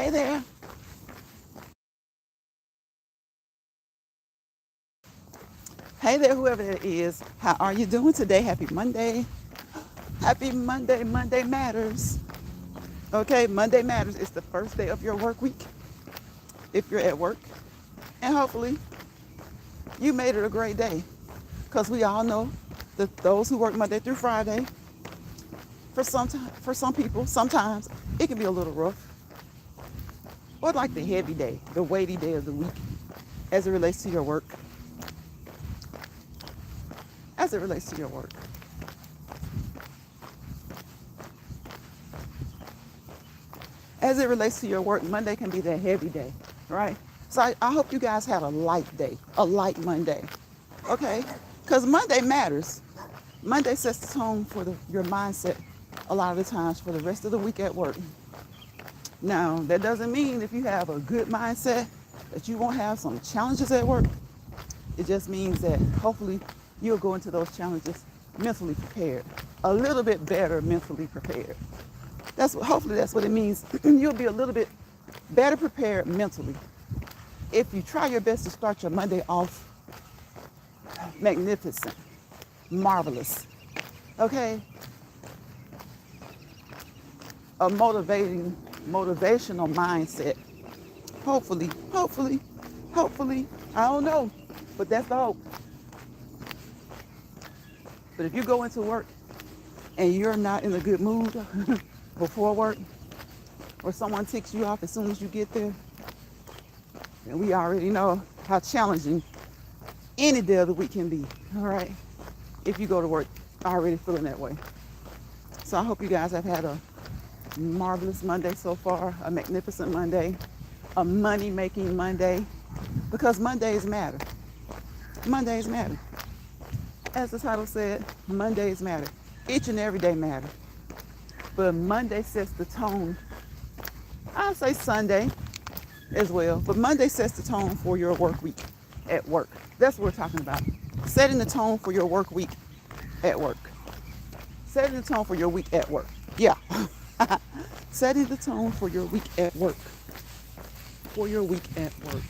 Hey there. Hey there, whoever that is. How are you doing today? Happy Monday. Happy Monday. Monday matters. Okay, Monday matters. It's the first day of your work week if you're at work. And hopefully you made it a great day. Because we all know that those who work Monday through Friday, for some people, sometimes it can be a little rough. Or like the heavy day, the weighty day of the week as it relates to your work. As it relates to your work. As it relates to your work, Monday can be that heavy day, right? So I hope you guys had a light day, a light Monday, okay? Because Monday matters. Monday sets the tone for your mindset a lot of the times for the rest of the week at work. Now, that doesn't mean if you have a good mindset that you won't have some challenges at work. It just means that hopefully you'll go into those challenges mentally prepared, a little bit better mentally prepared. Hopefully that's what it means. You'll be a little bit better prepared mentally if you try your best to start your Monday off magnificent, marvelous. Okay? A motivational mindset. Hopefully, I don't know, but that's the hope. But if you go into work and you're not in a good mood before work, or someone ticks you off as soon as you get there, and we already know how challenging any day of the week can be, all right? If you go to work already feeling that way. So I hope you guys have had a marvelous Monday so far, a magnificent Monday, a money-making Monday, because Mondays matter. Mondays matter. As the title said, Mondays matter. Each and every day matter. But Monday sets the tone. I'll say Sunday as well, but Monday sets the tone for your work week at work. That's what we're talking about. Setting the tone for your work week at work. Setting the tone for your week at work. Yeah. Setting the tone for your week at work. For your week at work.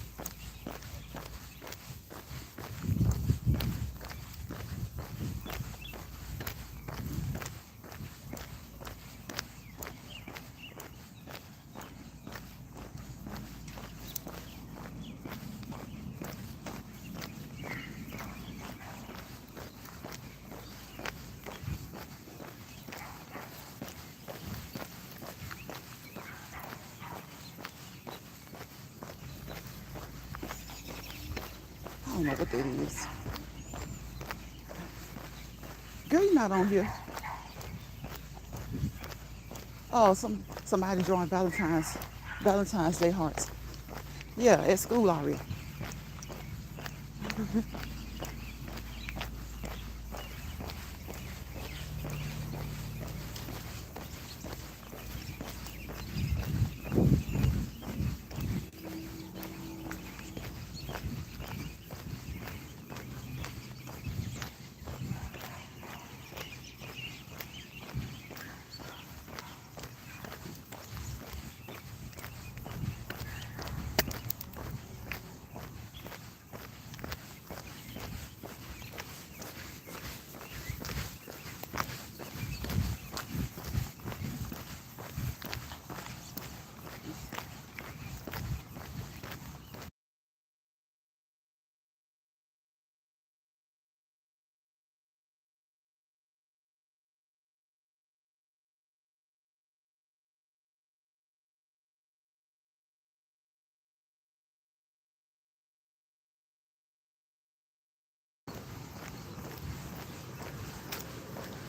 I don't know what that is. Girl, you're not on here. Oh, somebody drawing Valentine's Day hearts. Yeah, at school already.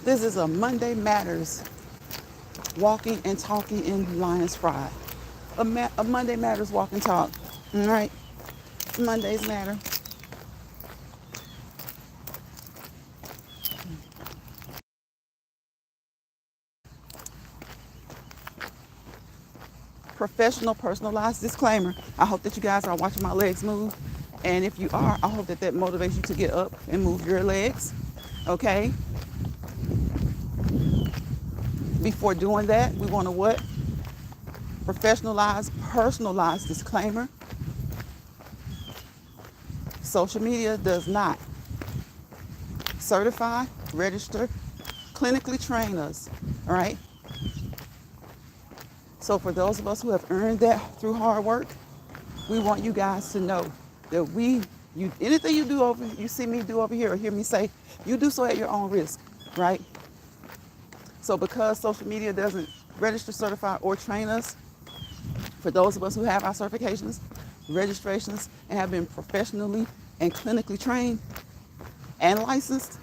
This is a Monday Matters walking and talking in Lions Fried. A Monday Matters walk and talk. All right? Mondays matter. Professional, personalized disclaimer. I hope that you guys are watching my legs move. And if you are, I hope that motivates you to get up and move your legs. Okay? Before doing that, we want to what? professionalized, personalized disclaimer. Social media does not certify, register, clinically train us, all right? So for those of us who have earned that through hard work, we want you guys to know that anything you see me do over here or hear me say, you do so at your own risk, right? So because social media doesn't register, certify, or train us, for those of us who have our certifications, registrations, and have been professionally and clinically trained and licensed,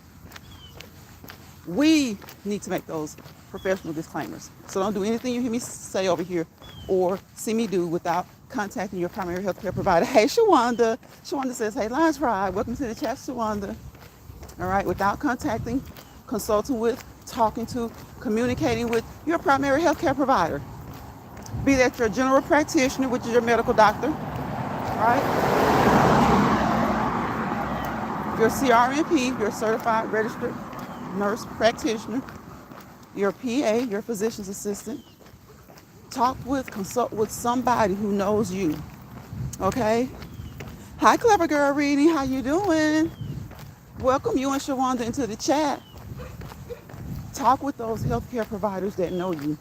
we need to make those professional disclaimers. So don't do anything you hear me say over here or see me do without contacting your primary healthcare provider. Hey, Shawanda. Shawanda says, hey, Lions Pride. Welcome to the chat, Shawanda. All right, without contacting, consulting with, talking to, communicating with your primary healthcare provider. Be that your general practitioner, which is your medical doctor, right? Your CRNP, your certified registered nurse practitioner, your PA, your physician's assistant. Consult with somebody who knows you, okay? Hi, Clever Girl Reading, how you doing? Welcome you and Shawanda into the chat. Talk with those healthcare providers that know you.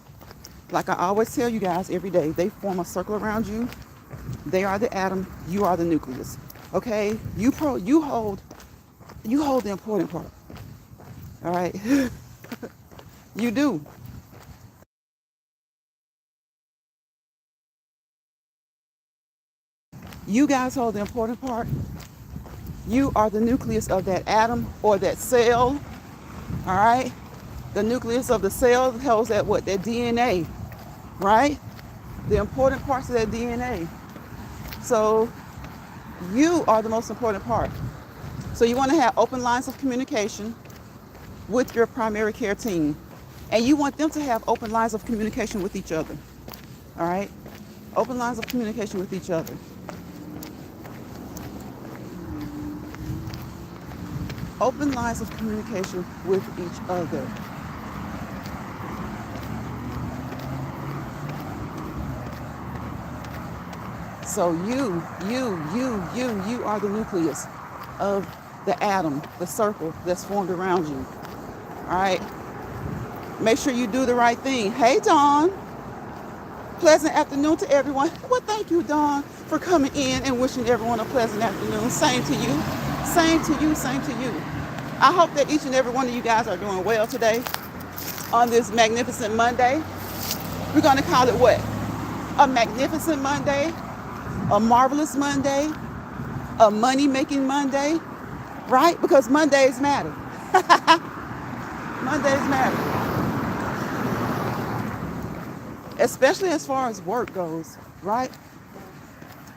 Like I always tell you guys every day, they form a circle around you. They are the atom, you are the nucleus, okay? You hold the important part, all right? You do. You guys hold the important part. You are the nucleus of that atom or that cell, all right? The nucleus of the cell holds that what? That DNA, right? The important parts of that DNA. So you are the most important part. So you want to have open lines of communication with your primary care team. And you want them to have open lines of communication with each other, all right? Open lines of communication with each other. Open lines of communication with each other. So you are the nucleus of the atom, the circle that's formed around you. All right? Make sure you do the right thing. Hey, Dawn. Pleasant afternoon to everyone. Well, thank you, Dawn, for coming in and wishing everyone a pleasant afternoon. Same to you. Same to you, same to you. I hope that each and every one of you guys are doing well today on this magnificent Monday. We're going to call it what? A magnificent Monday, a marvelous Monday, a money-making Monday, right? Because Mondays matter. Mondays matter. Especially as far as work goes, right?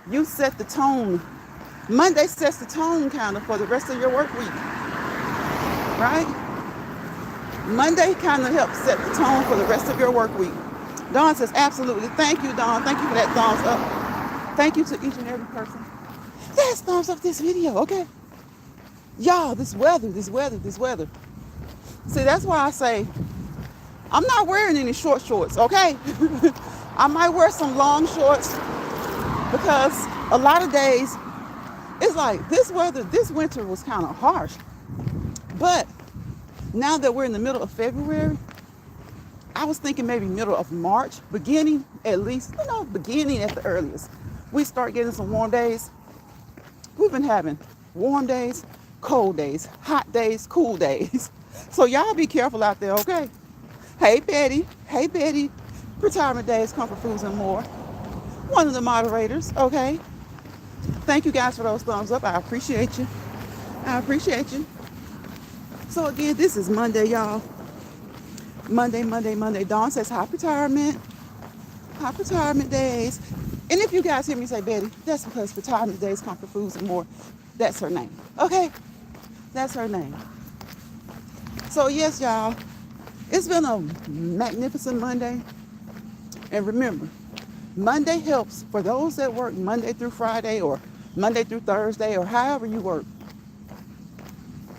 You set the tone. Monday sets the tone kind of for the rest of your work week, right? Monday kind of helps set the tone for the rest of your work week. Dawn says, absolutely. Thank you, Dawn. Thank you for that thumbs up. Thank you to each and every person that's thumbs up this video, okay? Y'all, this weather. See, that's why I say, I'm not wearing any short shorts, okay? I might wear some long shorts because a lot of days, it's like this winter was kind of harsh. But now that we're in the middle of February, I was thinking maybe middle of March, beginning at least, beginning at the earliest. We start getting some warm days. We've been having warm days, cold days, hot days, cool days. So y'all be careful out there, okay? Hey, Betty. Retirement Days, Comfort Foods and More. One of the moderators, okay? Thank you guys for those thumbs up. I appreciate you. So again, this is Monday, y'all. Monday. Dawn says, happy retirement days. And if you guys hear me say Betty, that's because Retirement Days, Comfort Foods and More, that's her name, okay? That's her name. So yes, y'all, it's been a magnificent Monday. And remember, Monday helps for those that work Monday through Friday or Monday through Thursday or however you work.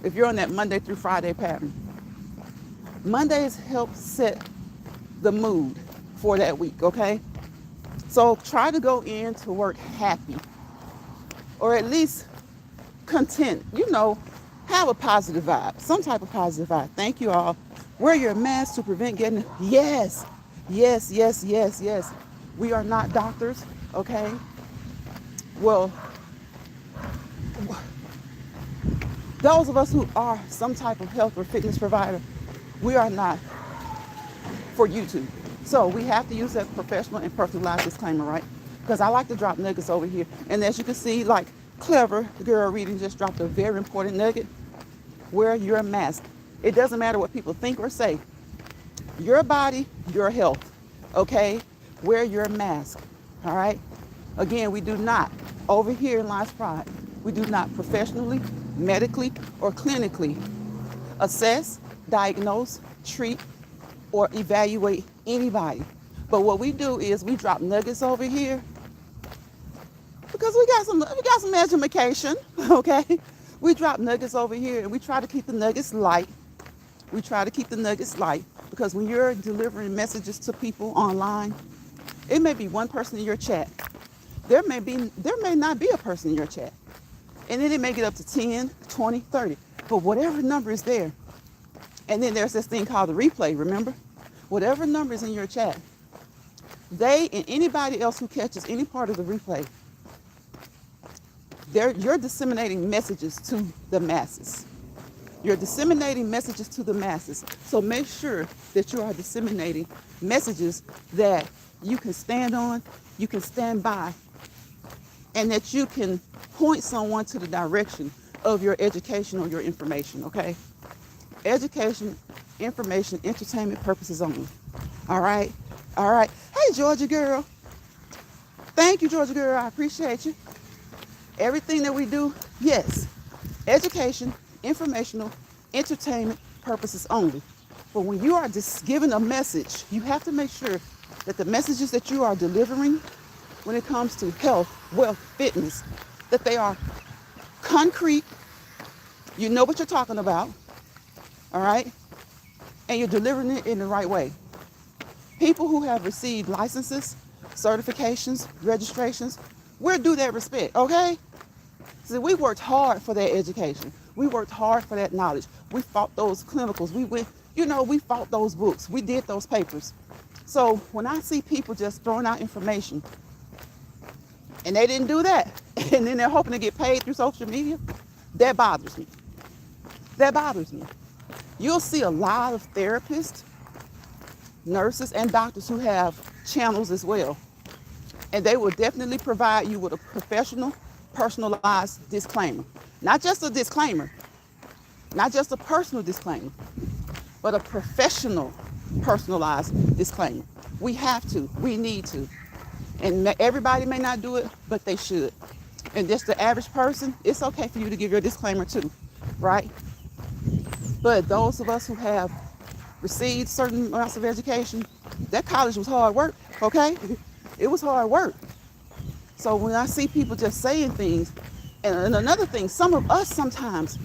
If you're on that Monday through Friday pattern, Mondays help set the mood for that week, okay? So try to go into work happy, or at least content, have a positive vibe, some type of positive vibe. Thank you all. Wear your mask to prevent getting, yes, yes, yes, yes, yes. We are not doctors, okay? Well, those of us who are some type of health or fitness provider, we are not for YouTube. So we have to use that professional and personalized disclaimer, right? Because I like to drop nuggets over here. And as you can see, like Clever Girl Reading just dropped a very important nugget. Wear your mask. It doesn't matter what people think or say. Your body, your health, okay? Wear your mask, all right? Again, we do not, over here in Lions Pride, we do not professionally, medically, or clinically assess, diagnose, treat, or evaluate anybody. But what we do is we drop nuggets over here because we got some education, okay? We drop nuggets over here and we try to keep the nuggets light. We try to keep the nuggets light because when you're delivering messages to people online, it may be one person in your chat. There may not be a person in your chat. And then it may get up to 10, 20, 30. But whatever number is there. And then there's this thing called the replay, remember? Whatever number is in your chat, they and anybody else who catches any part of the replay, you're disseminating messages to the masses. You're disseminating messages to the masses. So make sure that you are disseminating messages that you can stand on, you can stand by, and that you can point someone to the direction of your education or your information, okay? Education, information, entertainment purposes only. All right? All right. Hey, Georgia girl. Thank you, Georgia girl. I appreciate you. Everything that we do, yes, education, informational, entertainment purposes only. But when you are just giving a message, you have to make sure that the messages that you are delivering when it comes to health, wealth, fitness, that they are concrete, you know what you're talking about, all right? And you're delivering it in the right way. People who have received licenses, certifications, registrations, we're due that respect, okay? See, we worked hard for that education. We worked hard for that knowledge. We fought those clinicals. We fought those books. We did those papers. So when I see people just throwing out information and they didn't do that, and then they're hoping to get paid through social media, that bothers me. That bothers me. You'll see a lot of therapists, nurses, and doctors who have channels as well. And they will definitely provide you with a professional, personalized disclaimer. Not just a disclaimer, not just a personal disclaimer, but a professional, personalized disclaimer. We have to, we need to. And everybody may not do it, but they should. And just the average person, it's okay for you to give your disclaimer too, right? But those of us who have received certain amounts of education, that college was hard work, okay? It was hard work. So when I see people just saying things, and another thing, some of us sometimes,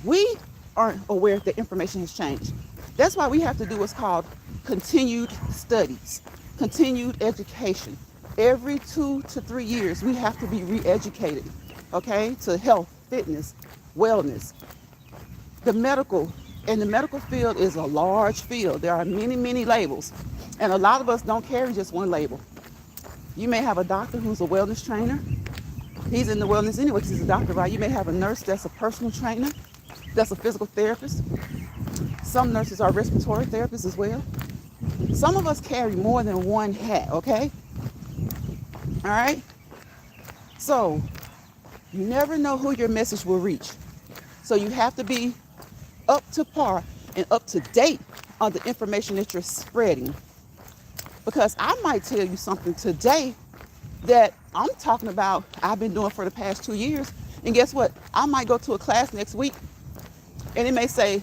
we aren't aware that information has changed. That's why we have to do what's called continued studies, continued education. Every 2 to 3 years, we have to be re-educated, okay, to health, fitness, wellness. The medical field is a large field. There are many, many labels. And a lot of us don't carry just one label. You may have a doctor who's a wellness trainer. He's in the wellness anyway because he's a doctor, right? You may have a nurse that's a personal trainer, that's a physical therapist. Some nurses are respiratory therapists as well. Some of us carry more than one hat, okay? All right? So, you never know who your message will reach. So you have to be up to par and up to date on the information that you're spreading. Because I might tell you something today that I'm talking about, I've been doing for the past 2 years. And guess what? I might go to a class next week and it may say,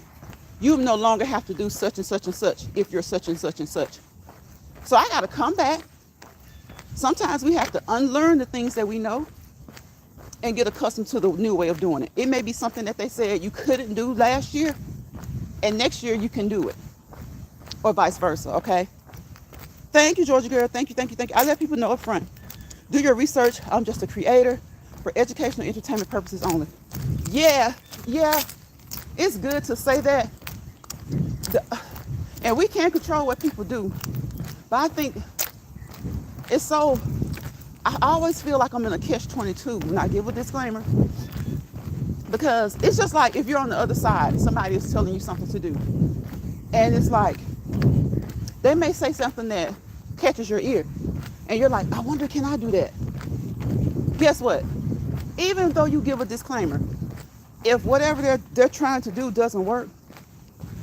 you no longer have to do such and such and such if you're such and such and such. So I got to come back. Sometimes we have to unlearn the things that we know and get accustomed to the new way of doing it. It may be something that they said you couldn't do last year, and next year you can do it, or vice versa, okay? Thank you, Georgia girl. Thank you, thank you, thank you. I let people know up front. Do your research. I'm just a creator for educational entertainment purposes only. Yeah, yeah, it's good to say that. And we can't control what people do. But I think it's so, I always feel like I'm in a catch-22 when I give a disclaimer. Because it's just like if you're on the other side, somebody is telling you something to do. And it's like, they may say something that catches your ear. And you're like, I wonder, can I do that? Guess what? Even though you give a disclaimer, if whatever they're trying to do doesn't work,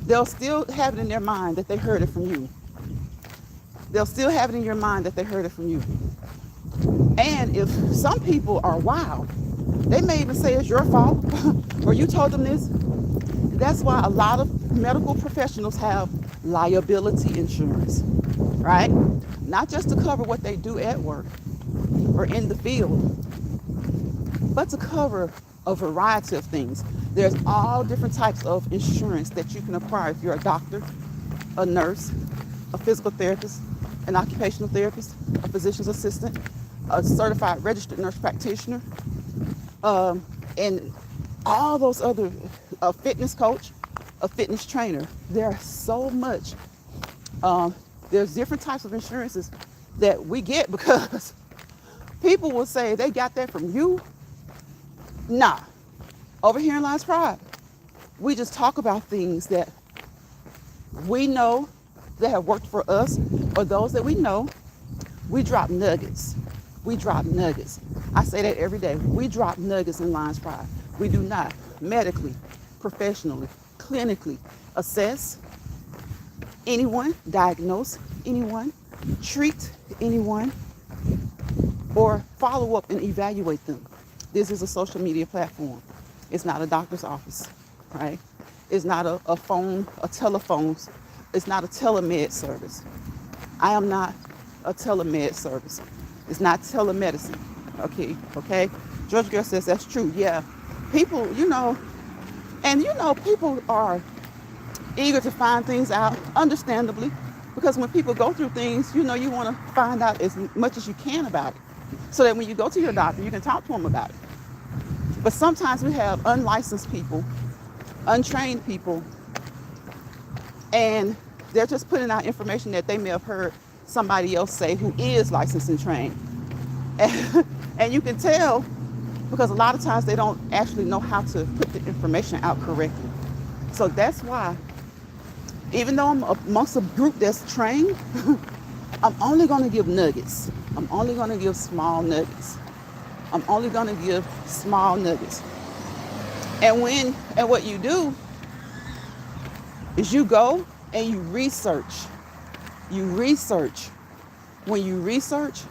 they'll still have it in their mind that they heard it from you. They'll still have it in your mind that they heard it from you. And if some people are wild, they may even say it's your fault or you told them this. That's why a lot of medical professionals have liability insurance, right? Not just to cover what they do at work or in the field, but to cover a variety of things. There's all different types of insurance that you can acquire if you're a doctor, a nurse, a physical therapist, an occupational therapist, a physician's assistant, a certified registered nurse practitioner, and all those other, a fitness coach, a fitness trainer. There's so much. There's different types of insurances that we get because people will say they got that from you. Nah. Over here in Lions Pride, we just talk about things that we know that have worked for us or those that we know. We drop nuggets. We drop nuggets. I say that every day. We drop nuggets in Lions Pride. We do not medically, professionally, clinically assess anyone, diagnose anyone, treat anyone, or follow up and evaluate them. This is a social media platform. It's not a doctor's office, right? It's not a phone, a telephone. It's not a telemed service. I am not a telemed service. It's not telemedicine. Okay. George Girl says that's true. Yeah. People, people are eager to find things out, understandably, because when people go through things, you want to find out as much as you can about it, so that when you go to your doctor, you can talk to them about it. But sometimes we have unlicensed people, untrained people, and they're just putting out information that they may have heard somebody else say who is licensed and trained. And you can tell because a lot of times they don't actually know how to put the information out correctly. So that's why, even though I'm amongst a group that's trained, I'm only going to give nuggets. I'm only going to give small nuggets. I'm only going to give small nuggets. And what you do is you go and you research. You research. When you research,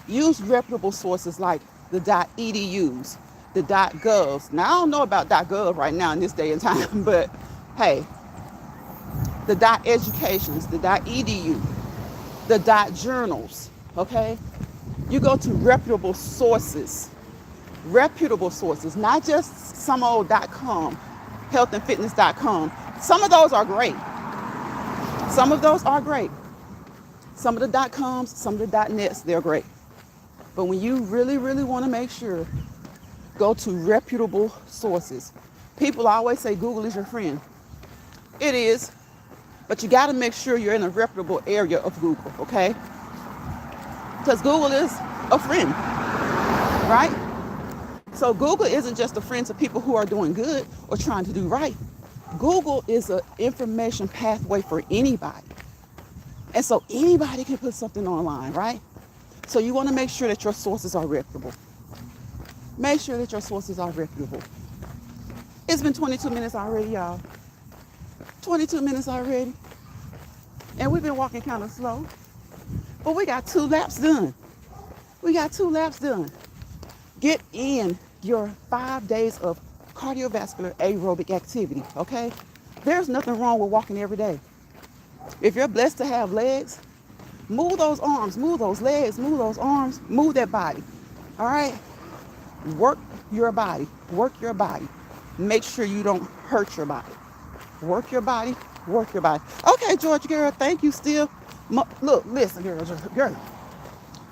use reputable sources like the .edus, the .govs. Now, I don't know about .gov right now in this day and time, but hey, the .educations, the .edu, the .journals, okay? You go to reputable sources, not just some old .com, healthandfitness.com. Some of those are great. Some of those are great. Some of the .coms, some of the .nets, they're great. But when you really, really want to make sure, go to reputable sources. People always say Google is your friend. It is, but you got to make sure you're in a reputable area of Google, okay? Because Google is a friend, right? So Google isn't just a friend to people who are doing good or trying to do right. Google is an information pathway for anybody. And so anybody can put something online, right? So you want to make sure that your sources are reputable. Make sure that your sources are reputable. It's been 22 minutes already, y'all. 22 minutes already. And we've been walking kind of slow. But we got 2 laps done. Get in your 5 days of cardiovascular aerobic activity, okay? There's nothing wrong with walking every day. If you're blessed to have legs, move those arms, move those legs, move those arms, move that body, all right? Work your body. Make sure you don't hurt your body. Work your body. Okay, George girl, thank you still. Look, listen, girl.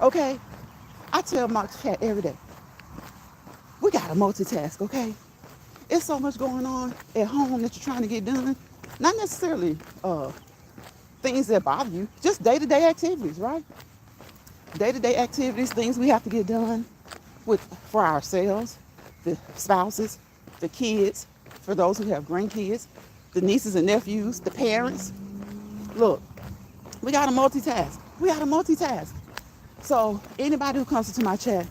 Okay, I tell my chat every day, we gotta multitask, okay? It's so much going on at home that you're trying to get done. Not necessarily things that bother you, just day-to-day activities, right? Day-to-day activities, things we have to get done for ourselves, the spouses, the kids, for those who have grandkids, the nieces and nephews, the parents. Look, we gotta multitask. We gotta multitask. So anybody who comes into my chat,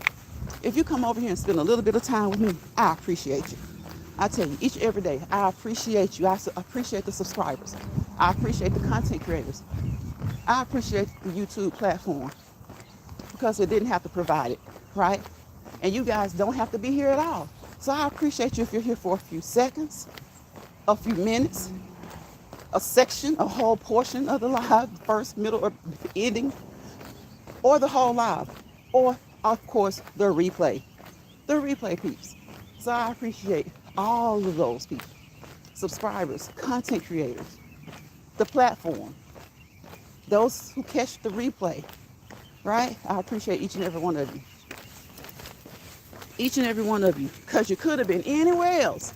if you come over here and spend a little bit of time with me, I appreciate you. I tell you, each and every day, I appreciate you. I appreciate the subscribers. I appreciate the content creators. I appreciate the YouTube platform because it didn't have to provide it, right? And you guys don't have to be here at all. So I appreciate you if you're here for a few seconds, a few minutes, a section, a whole portion of the live, first, middle, or ending, or the whole live, or of course the replay peeps. So I appreciate all of those people, subscribers, content creators, the platform, those who catch the replay, right? I appreciate each and every one of you. Each and every one of you, because you could have been anywhere else,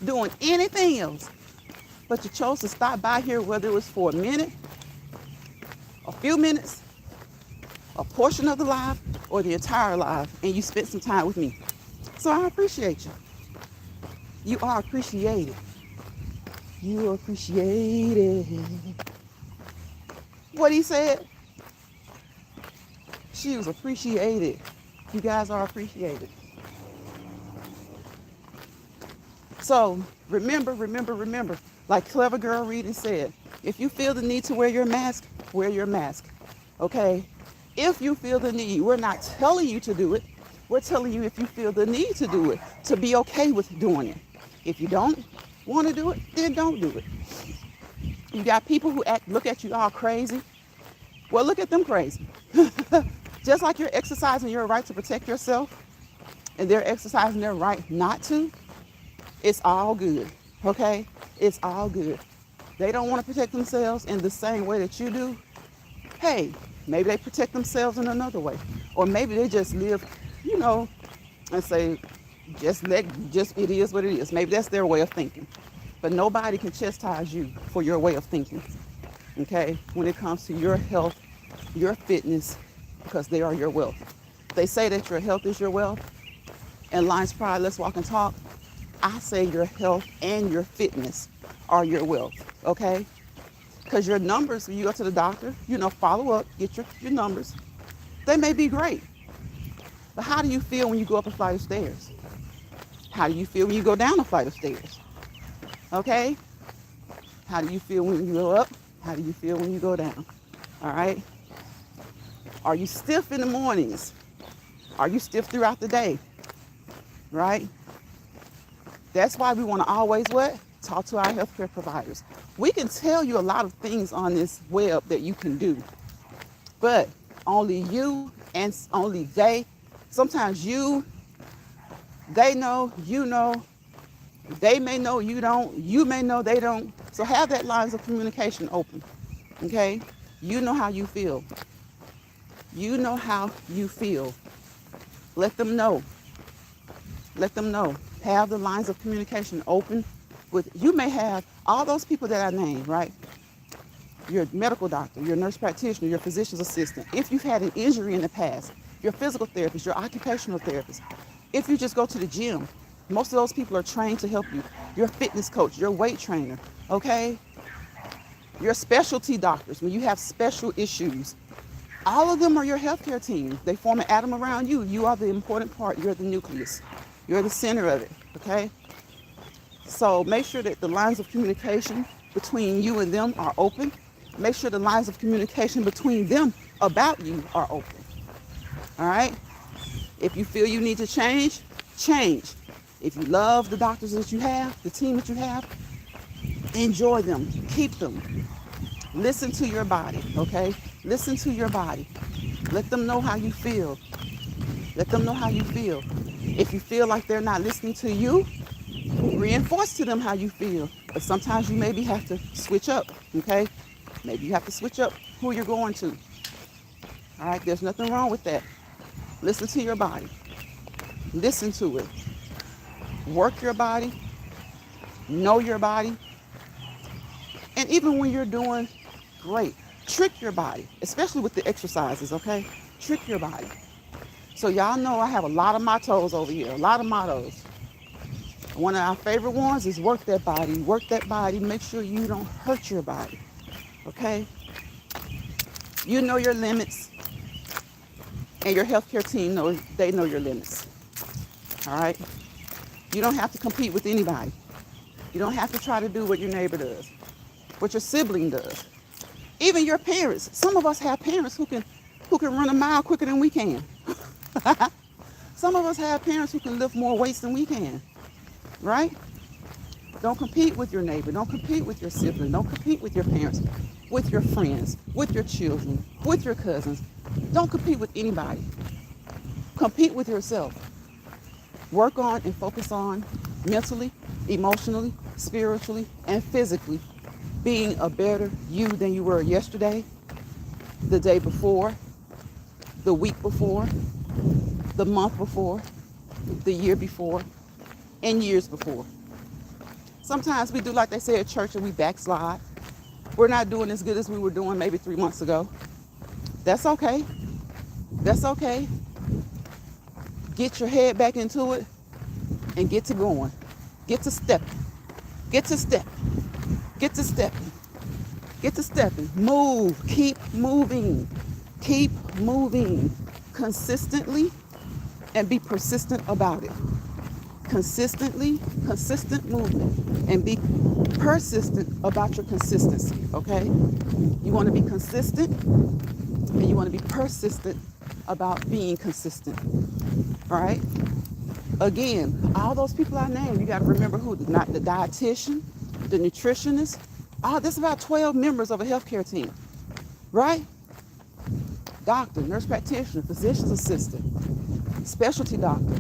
doing anything else, but you chose to stop by here, whether it was for a minute, a few minutes, a portion of the live, or the entire live, and you spent some time with me. So I appreciate you. You are appreciated. You are appreciated. What he said? She was appreciated. You guys are appreciated. So remember, like Clever Girl Reading said, if you feel the need to wear your mask, wear your mask, okay? If you feel the need, we're not telling you to do it. We're telling you if you feel the need to do it, to be okay with doing it. If you don't want to do it, then don't do it. You got people who look at you all crazy. Well, look at them crazy. Just like you're exercising your right to protect yourself, and they're exercising their right not to, it's all good, okay? It's all good. They don't want to protect themselves in the same way that you do. Hey, maybe they protect themselves in another way. Or maybe they just live, and say, it is what it is. Maybe that's their way of thinking. But nobody can chastise you for your way of thinking, okay? When it comes to your health, your fitness, because they are your wealth. They say that your health is your wealth. And Lions Pride, Let's Walk and Talk, I say your health and your fitness are your wealth, okay? Because your numbers, when you go to the doctor, follow up, get your numbers. They may be great. But how do you feel when you go up a flight of stairs? How do you feel when you go down a flight of stairs? Okay? How do you feel when you go up? How do you feel when you go down? All right? Are you stiff in the mornings? Are you stiff throughout the day? Right? That's why we want to always what? Talk to our healthcare providers. We can tell you a lot of things on this web that you can do, but only you and only they. Sometimes they know, they may know, you don't, you may know, they don't. So have that lines of communication open, okay? You know how you feel. You know how you feel. Let them know. Let them know. Have the lines of communication open you may have all those people that I named, right? Your medical doctor, your nurse practitioner, your physician's assistant. If you've had an injury in the past, your physical therapist, your occupational therapist. If you just go to the gym, most of those people are trained to help you. Your fitness coach, your weight trainer, okay? Your specialty doctors, when you have special issues. All of them are your healthcare team. They form an atom around you. You are the important part. You're the nucleus. You're the center of it, okay? So make sure that the lines of communication between you and them are open. Make sure the lines of communication between them about you are open. All right? If you feel you need to change, change. If you love the doctors that you have, the team that you have, enjoy them, keep them. Listen to your body, okay? Listen to your body. Let them know how you feel. Let them know how you feel. If you feel like they're not listening to you, reinforce to them how you feel. But sometimes you maybe have to switch up, okay? Maybe you have to switch up who you're going to. All right, there's nothing wrong with that. Listen to your body. Listen to it. Work your body. Know your body. And even when you're doing great, trick your body, especially with the exercises, okay? Trick your body. So y'all know I have a lot of mottos over here, a lot of mottos. One of our favorite ones is work that body, make sure you don't hurt your body, okay? You know your limits, and your healthcare team they know your limits, all right? You don't have to compete with anybody. You don't have to try to do what your neighbor does, what your sibling does. Even your parents. Some of us have parents who can run a mile quicker than we can. Some of us have parents who can lift more weights than we can, right? Don't compete with your neighbor. Don't compete with your sibling. Don't compete with your parents, with your friends, with your children, with your cousins. Don't compete with anybody. Compete with yourself. Work on and focus on mentally, emotionally, spiritually, and physically being a better you than you were yesterday, the day before, the week before, the month before, the year before, and years before. Sometimes we do like they say at church and we backslide. We're not doing as good as we were doing maybe 3 months ago. That's okay. That's okay. Get your head back into it and get to going. Get to stepping. Get to stepping. Get to stepping. Get to stepping. Move. Keep moving. Keep moving consistently and be persistent about it. Consistent movement and be persistent about your consistency, okay? You want to be consistent and you want to be persistent about being consistent, all right? Again, all those people I named, you got to remember who, not the dietitian, the nutritionist. There's about 12 members of a healthcare team, right? Doctor, nurse practitioner, physician's assistant, specialty doctor,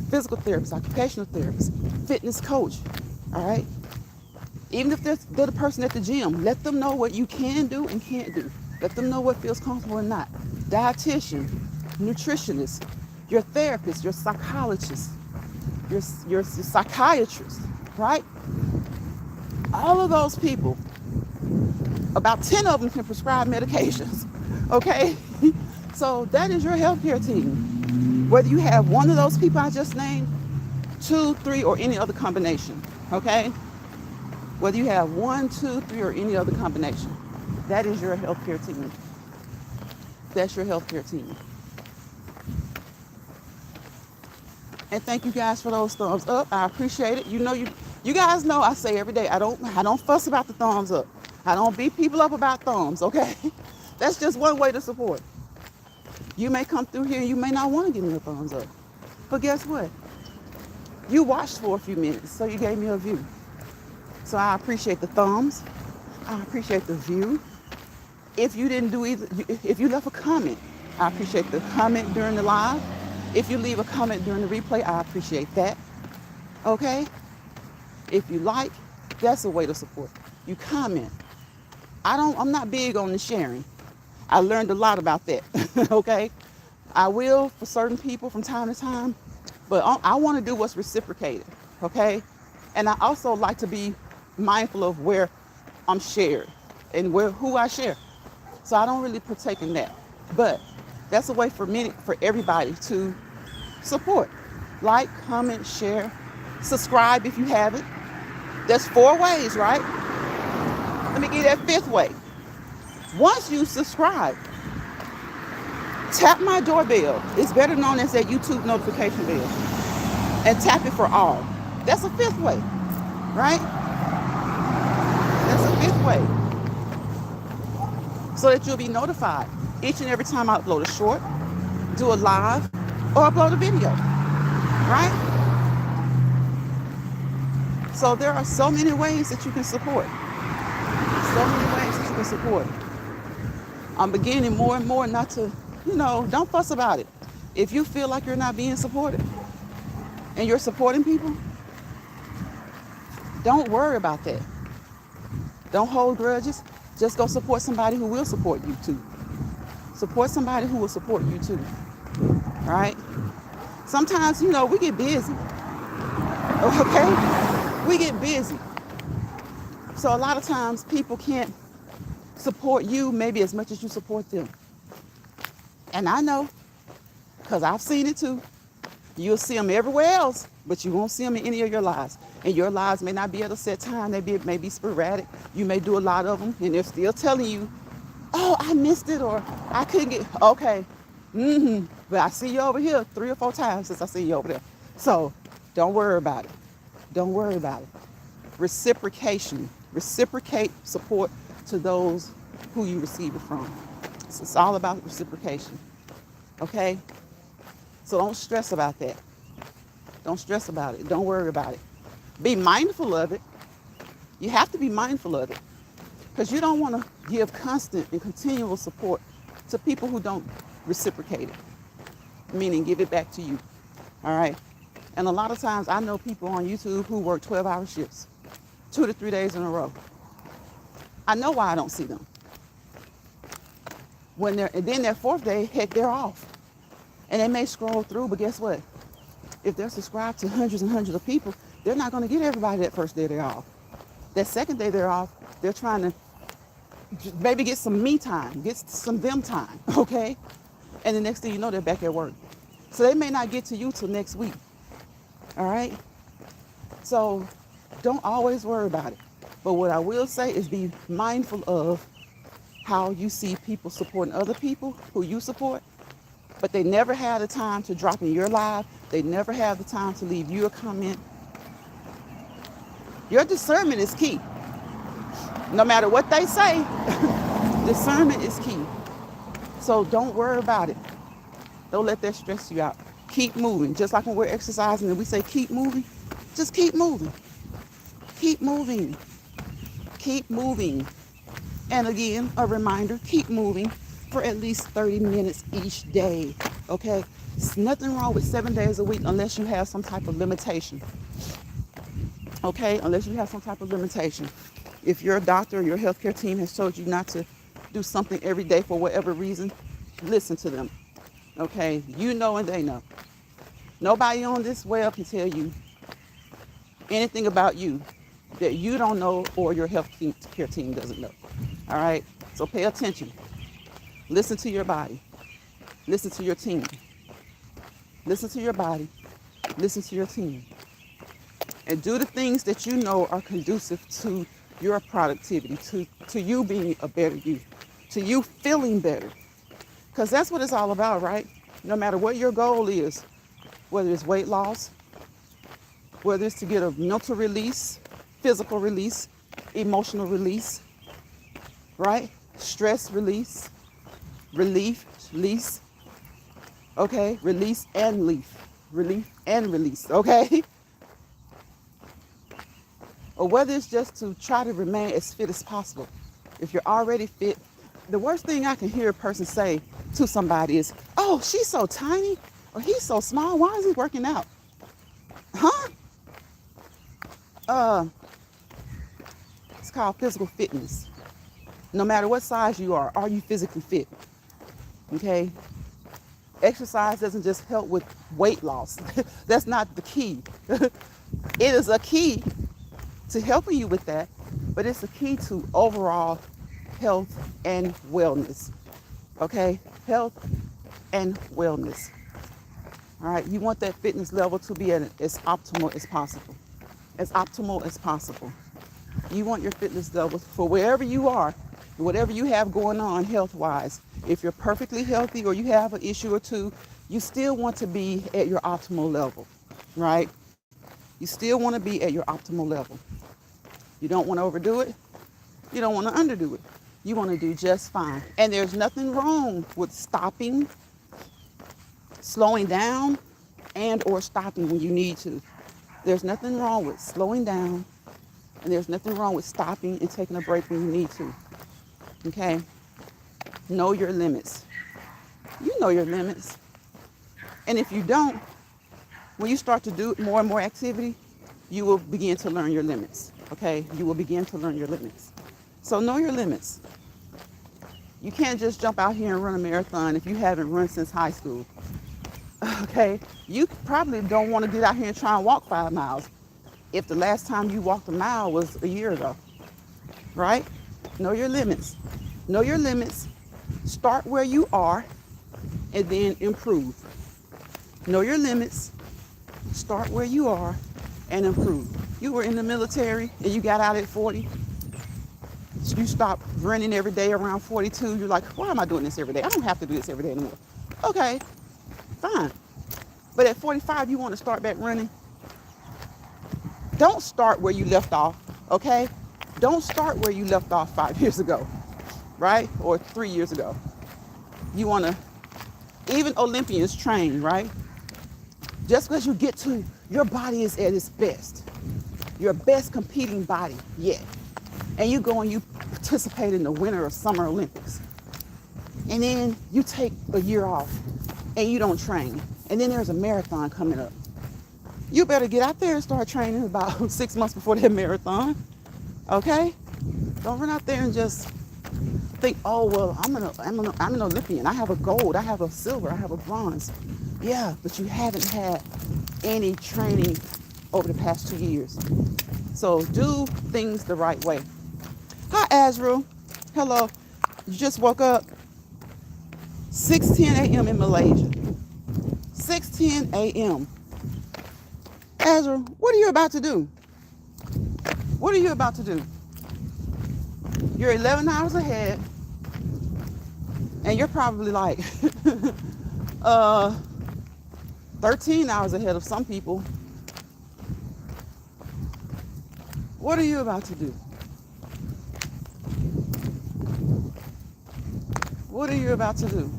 physical therapist, occupational therapist, fitness coach, all right? Even if they're the person at the gym, let them know what you can do and can't do. Let them know what feels comfortable and not. Dietitian, nutritionist, your therapist, your psychologist, your psychiatrist, right? All of those people, about 10 of them can prescribe medications, okay? So that is your healthcare team. Whether you have one of those people I just named, 2, 3, or any other combination, okay? Whether you have 1, 2, 3, or any other combination, that is your healthcare team. That's your healthcare team. And thank you guys for those thumbs up. I appreciate it. You guys know I say every day, I don't fuss about the thumbs up. I don't beat people up about thumbs, okay? That's just one way to support. You may come through here and you may not want to give me a thumbs up. But guess what? You watched for a few minutes, so you gave me a view. So I appreciate the thumbs. I appreciate the view. If you didn't do either, if you left a comment, I appreciate the comment during the live. If you leave a comment during the replay, I appreciate that. Okay? If you like, that's a way to support. You comment. I'm not big on the sharing. I learned a lot about that. Okay? I will for certain people from time to time, but I want to do what's reciprocated. Okay? And I also like to be mindful of where I'm shared and who I share. So I don't really partake in that. But that's a way for everybody to support. Like, comment, share, subscribe if you haven't. There's 4 ways, right? Let me give you that 5th way. Once you subscribe, tap my doorbell. It's better known as that YouTube notification bell. And tap it for all. That's a 5th way, right? That's a 5th way. So that you'll be notified each and every time I upload a short, do a live, or upload a video, right? So there are so many ways that you can support. So many ways that you can support. I'm beginning more and more not to, don't fuss about it. If you feel like you're not being supported and you're supporting people, don't worry about that. Don't hold grudges. Just go support somebody who will support you too. Support somebody who will support you too. All right. Sometimes, we get busy. Okay. We get busy. So a lot of times people can't support you maybe as much as you support them. And I know, because I've seen it too. You'll see them everywhere else, but you won't see them in any of your lives. And your lives may not be at a set time. It may be sporadic. You may do a lot of them, and they're still telling you, oh, I missed it, or I couldn't get, okay. But I see you over here 3 or 4 times since I see you over there. So don't worry about it. Don't worry about it. Reciprocation. Reciprocate support to those who you receive it from. So it's all about reciprocation. Okay? So don't stress about that. Don't stress about it. Don't worry about it. Be mindful of it. You have to be mindful of it. Because you don't want to give constant and continual support to people who don't reciprocate it. Meaning give it back to you. All right? And a lot of times I know people on YouTube who work 12-hour shifts, 2 to 3 days in a row. I know why I don't see them. And then their 4th day, heck, they're off. And they may scroll through, but guess what? If they're subscribed to hundreds and hundreds of people, they're not going to get everybody that first day they're off. That second day they're off, they're trying to maybe get some me time, get some them time, okay? And the next thing you know, they're back at work. So they may not get to you till next week, all right? So don't always worry about it. But what I will say is be mindful of how you see people supporting other people who you support, but they never have the time to drop in your live. They never have the time to leave you a comment. Your discernment is key. No matter what they say, discernment is key. So don't worry about it. Don't let that stress you out. Keep moving. Just like when we're exercising and we say keep moving, just keep moving. Keep moving. Keep moving. And again, a reminder, keep moving for at least 30 minutes each day, okay? There's nothing wrong with 7 days a week unless you have some type of limitation, okay? Unless you have some type of limitation. If your doctor or your healthcare team has told you not to do something every day for whatever reason, listen to them, okay? You know and they know. Nobody on this web can tell you anything about you that you don't know or your healthcare team doesn't know, all right? So pay attention. Listen to your body. Listen to your team. Listen to your body. Listen to your team. And do the things that you know are conducive to your productivity, to you being a better you, to you feeling better. Because that's what it's all about, right? No matter what your goal is, whether it's weight loss, whether it's to get a mental release, physical release, emotional release, right? Stress release. Relief, okay? Release and release, okay? Or whether it's just to try to remain as fit as possible. If you're already fit, the worst thing I can hear a person say to somebody is, oh, she's so tiny, or he's so small, why is he working out? Huh? It's called physical fitness. No matter what size you are you physically fit? Okay? Exercise doesn't just help with weight loss. That's not the key. It is a key to helping you with that, but it's a key to overall health and wellness. Okay? Health and wellness. All right? You want that fitness level to be as optimal as possible. As optimal as possible. You want your fitness level for wherever you are, whatever you have going on health-wise. If you're perfectly healthy or you have an issue or two, you still want to be at your optimal level, right? You still want to be at your optimal level. You don't want to overdo it. You don't want to underdo it. You want to do just fine. And there's nothing wrong with stopping, slowing down, and or stopping when you need to. There's nothing wrong with slowing down, and there's nothing wrong with stopping and taking a break when you need to. Okay? Know your limits. You know your limits. And if you don't, when you start to do more and more activity, you will begin to learn your limits. Okay? You will begin to learn your limits. So know your limits. You can't just jump out here and run a marathon if you haven't run since high school. Okay, you probably don't want to get out here and try and walk 5 miles if the last time you walked a mile was a year ago, right? Know your limits. Know your limits. Start where you are and then improve. Know your limits. Start where you are and improve. You were in the military and you got out at 40. You stopped running every day around 42. You're like, why am I doing this every day? I don't have to do this every day anymore. Okay, fine. But at 45, you want to start back running? Don't start where you left off, okay? Don't start where you left off 5 years ago, right? Or 3 years ago. You want to, even Olympians train, right? Just because you get to, your body is at its best. Your best competing body yet. And you go and you participate in the Winter or Summer Olympics. And then you take a year off and you don't train. And then there's a marathon coming up. You better get out there and start training about 6 months before that marathon. Okay? Don't run out there and just think, oh, well, I'm an Olympian. I have a gold, I have a silver, I have a bronze. Yeah, but you haven't had any training over the past 2 years. So do things the right way. Hi, Azrael. Hello. You just woke up. 6:10 a.m. in Malaysia. 6:10 a.m. Azrael, what are you about to do? What are you about to do? You're 11 hours ahead, and you're probably like 13 hours ahead of some people. What are you about to do? What are you about to do?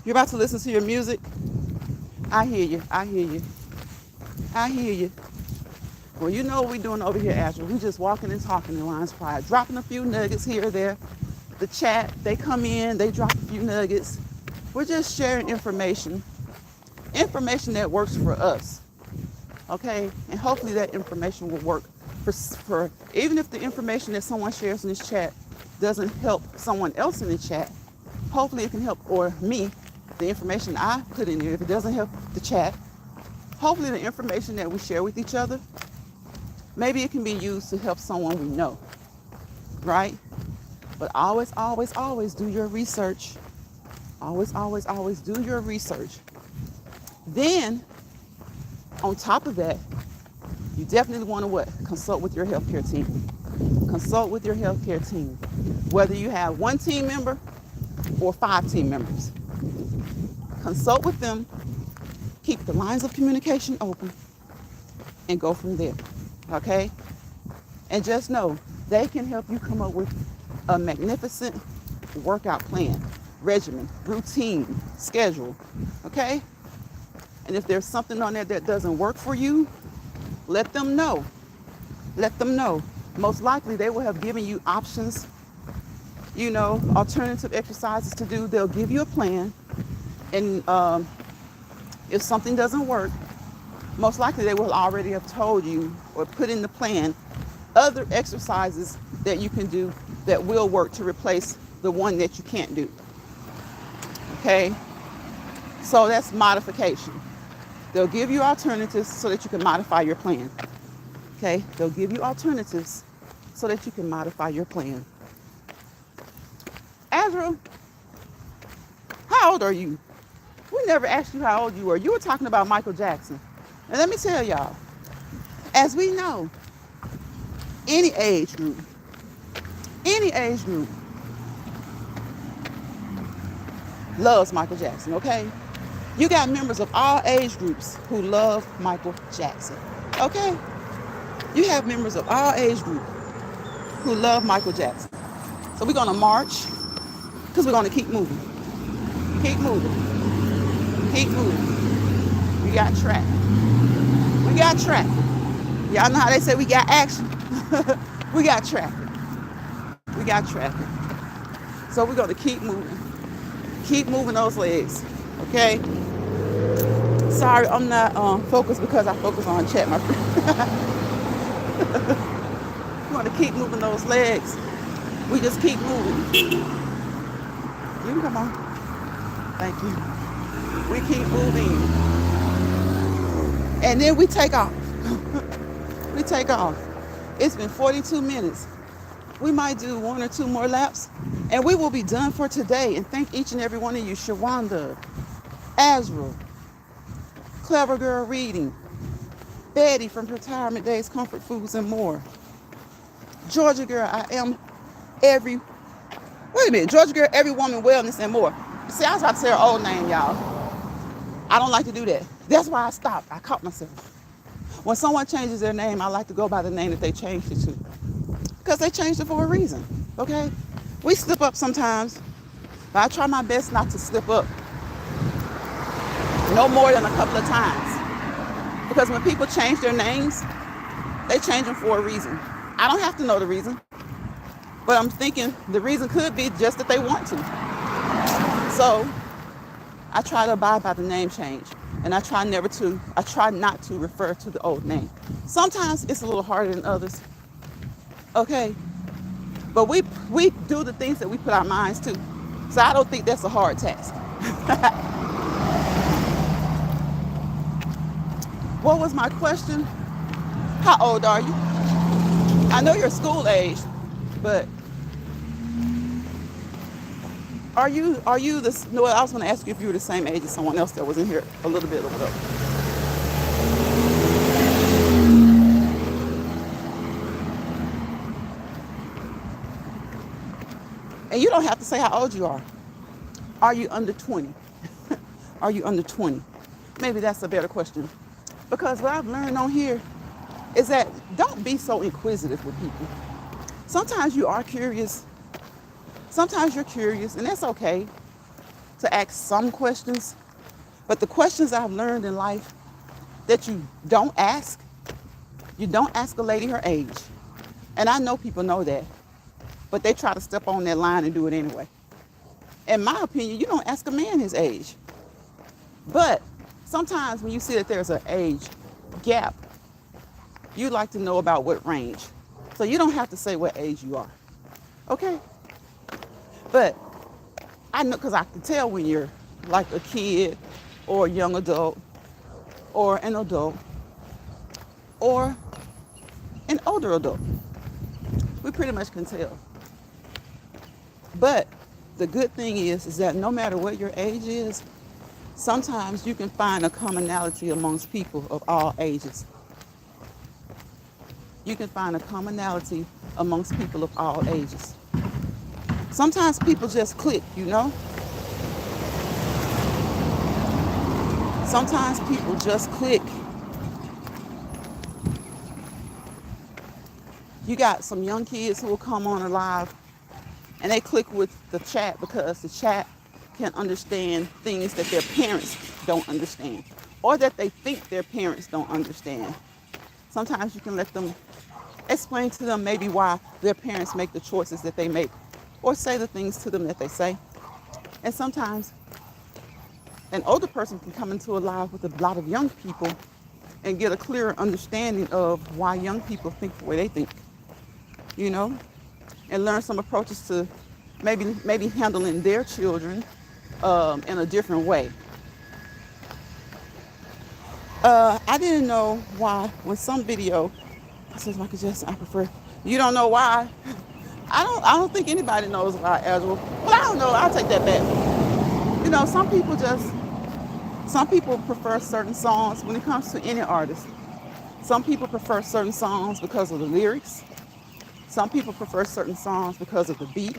You're about to listen to your music? I hear you. I hear you. I hear you. Well, you know what we're doing over here, Azure. We're just walking and talking in Lions Pride, dropping a few nuggets here or there. The chat, they come in, they drop a few nuggets. We're just sharing information that works for us, okay? And hopefully that information will work for even if the information that someone shares in this chat doesn't help someone else in the chat, hopefully it can help, or me, the information I put in there, if it doesn't help the chat, hopefully the information that we share with each other, maybe it can be used to help someone we know, right? But always, always, always do your research. Always, always, always do your research. Then, on top of that, you definitely want to what? Consult with your healthcare team. Consult with your healthcare team. Whether you have one team member or 5 team members. Consult with them, keep the lines of communication open, and go from there, okay? And just know, they can help you come up with a magnificent workout plan, regimen, routine, schedule, okay? And if there's something on there that doesn't work for you, let them know. Let them know. Most likely they will have given you options, alternative exercises to do. They'll give you a plan. And if something doesn't work, most likely they will already have told you or put in the plan other exercises that you can do that will work to replace the one that you can't do. Okay? So that's modification. They'll give you alternatives so that you can modify your plan. Okay? They'll give you alternatives so that you can modify your plan. Azrael, how old are you? We never asked you how old you were. You were talking about Michael Jackson. And let me tell y'all, as we know, any age group, loves Michael Jackson, okay? You got members of all age groups who love Michael Jackson, okay? You have members of all age groups who love Michael Jackson. So we're gonna march, because we're gonna keep moving. Keep moving. Keep moving. We got track. We got traffic. Y'all know how they say we got action? We got traffic. We got traffic. So we're gonna keep moving. Keep moving those legs, okay? Sorry, I'm not focused because I focus on chat, my friend. You want to keep moving those legs. We just keep moving. You can come on. Thank you. We keep moving. And then we take off. We take off. It's been 42 minutes. We might do 1 or 2 more laps, and we will be done for today. And thank each and every one of you, Shawanda, Azra, Clever Girl Reading, Betty from Retirement Days, Comfort Foods, and more. Georgia Girl, I am every, wait a minute, Georgia Girl, Every Woman Wellness, and more. See, I was about to say her old name, y'all. I don't like to do that. That's why I stopped. I caught myself. When someone changes their name, I like to go by the name that they changed it to. Because they changed it for a reason, okay? We slip up sometimes, but I try my best not to slip up no more than a couple of times. Because when people change their names, they change them for a reason. I don't have to know the reason, but I'm thinking the reason could be just that they want to. So I try to abide by the name change, and I try not to refer to the old name. Sometimes it's a little harder than others, okay? But we do the things that we put our minds to. So I don't think that's a hard task. What was my question? How old are you? I know you're school age, but are you the, no, I was going to ask you if you were the same age as someone else that was in here a little bit ago. And you don't have to say how old you are. Are you under 20? Are you under 20? Maybe that's a better question. Because what I've learned on here is that don't be so inquisitive with people. Sometimes you are curious. Sometimes you're curious, and that's okay to ask some questions. But the questions I've learned in life that you don't ask a lady her age. And I know people know that, but they try to step on that line and do it anyway. In my opinion, you don't ask a man his age. But sometimes when you see that there's an age gap, you like to know about what range. So you don't have to say what age you are. Okay? But I know, because I can tell when you're like a kid or a young adult or an adult or an older adult. We pretty much can tell. But the good thing is that no matter what your age is, sometimes you can find a commonality amongst people of all ages. You can find a commonality amongst people of all ages. Sometimes people just click, you know? Sometimes people just click. You got some young kids who will come on live and they click with the chat because the chat can understand things that their parents don't understand or that they think their parents don't understand. Sometimes you can let them explain to them maybe why their parents make the choices that they make or say the things to them that they say. And sometimes an older person can come into a live with a lot of young people and get a clearer understanding of why young people think the way they think, you know, and learn some approaches to maybe handling their children in a different way. I didn't know why when some video says Michael Jackson, I prefer. You don't know why? I don't think anybody knows why, Azra. Well, I don't know. I'll take that back. You know, some people prefer certain songs when it comes to any artist. Some people prefer certain songs because of the lyrics. Some people prefer certain songs because of the beat.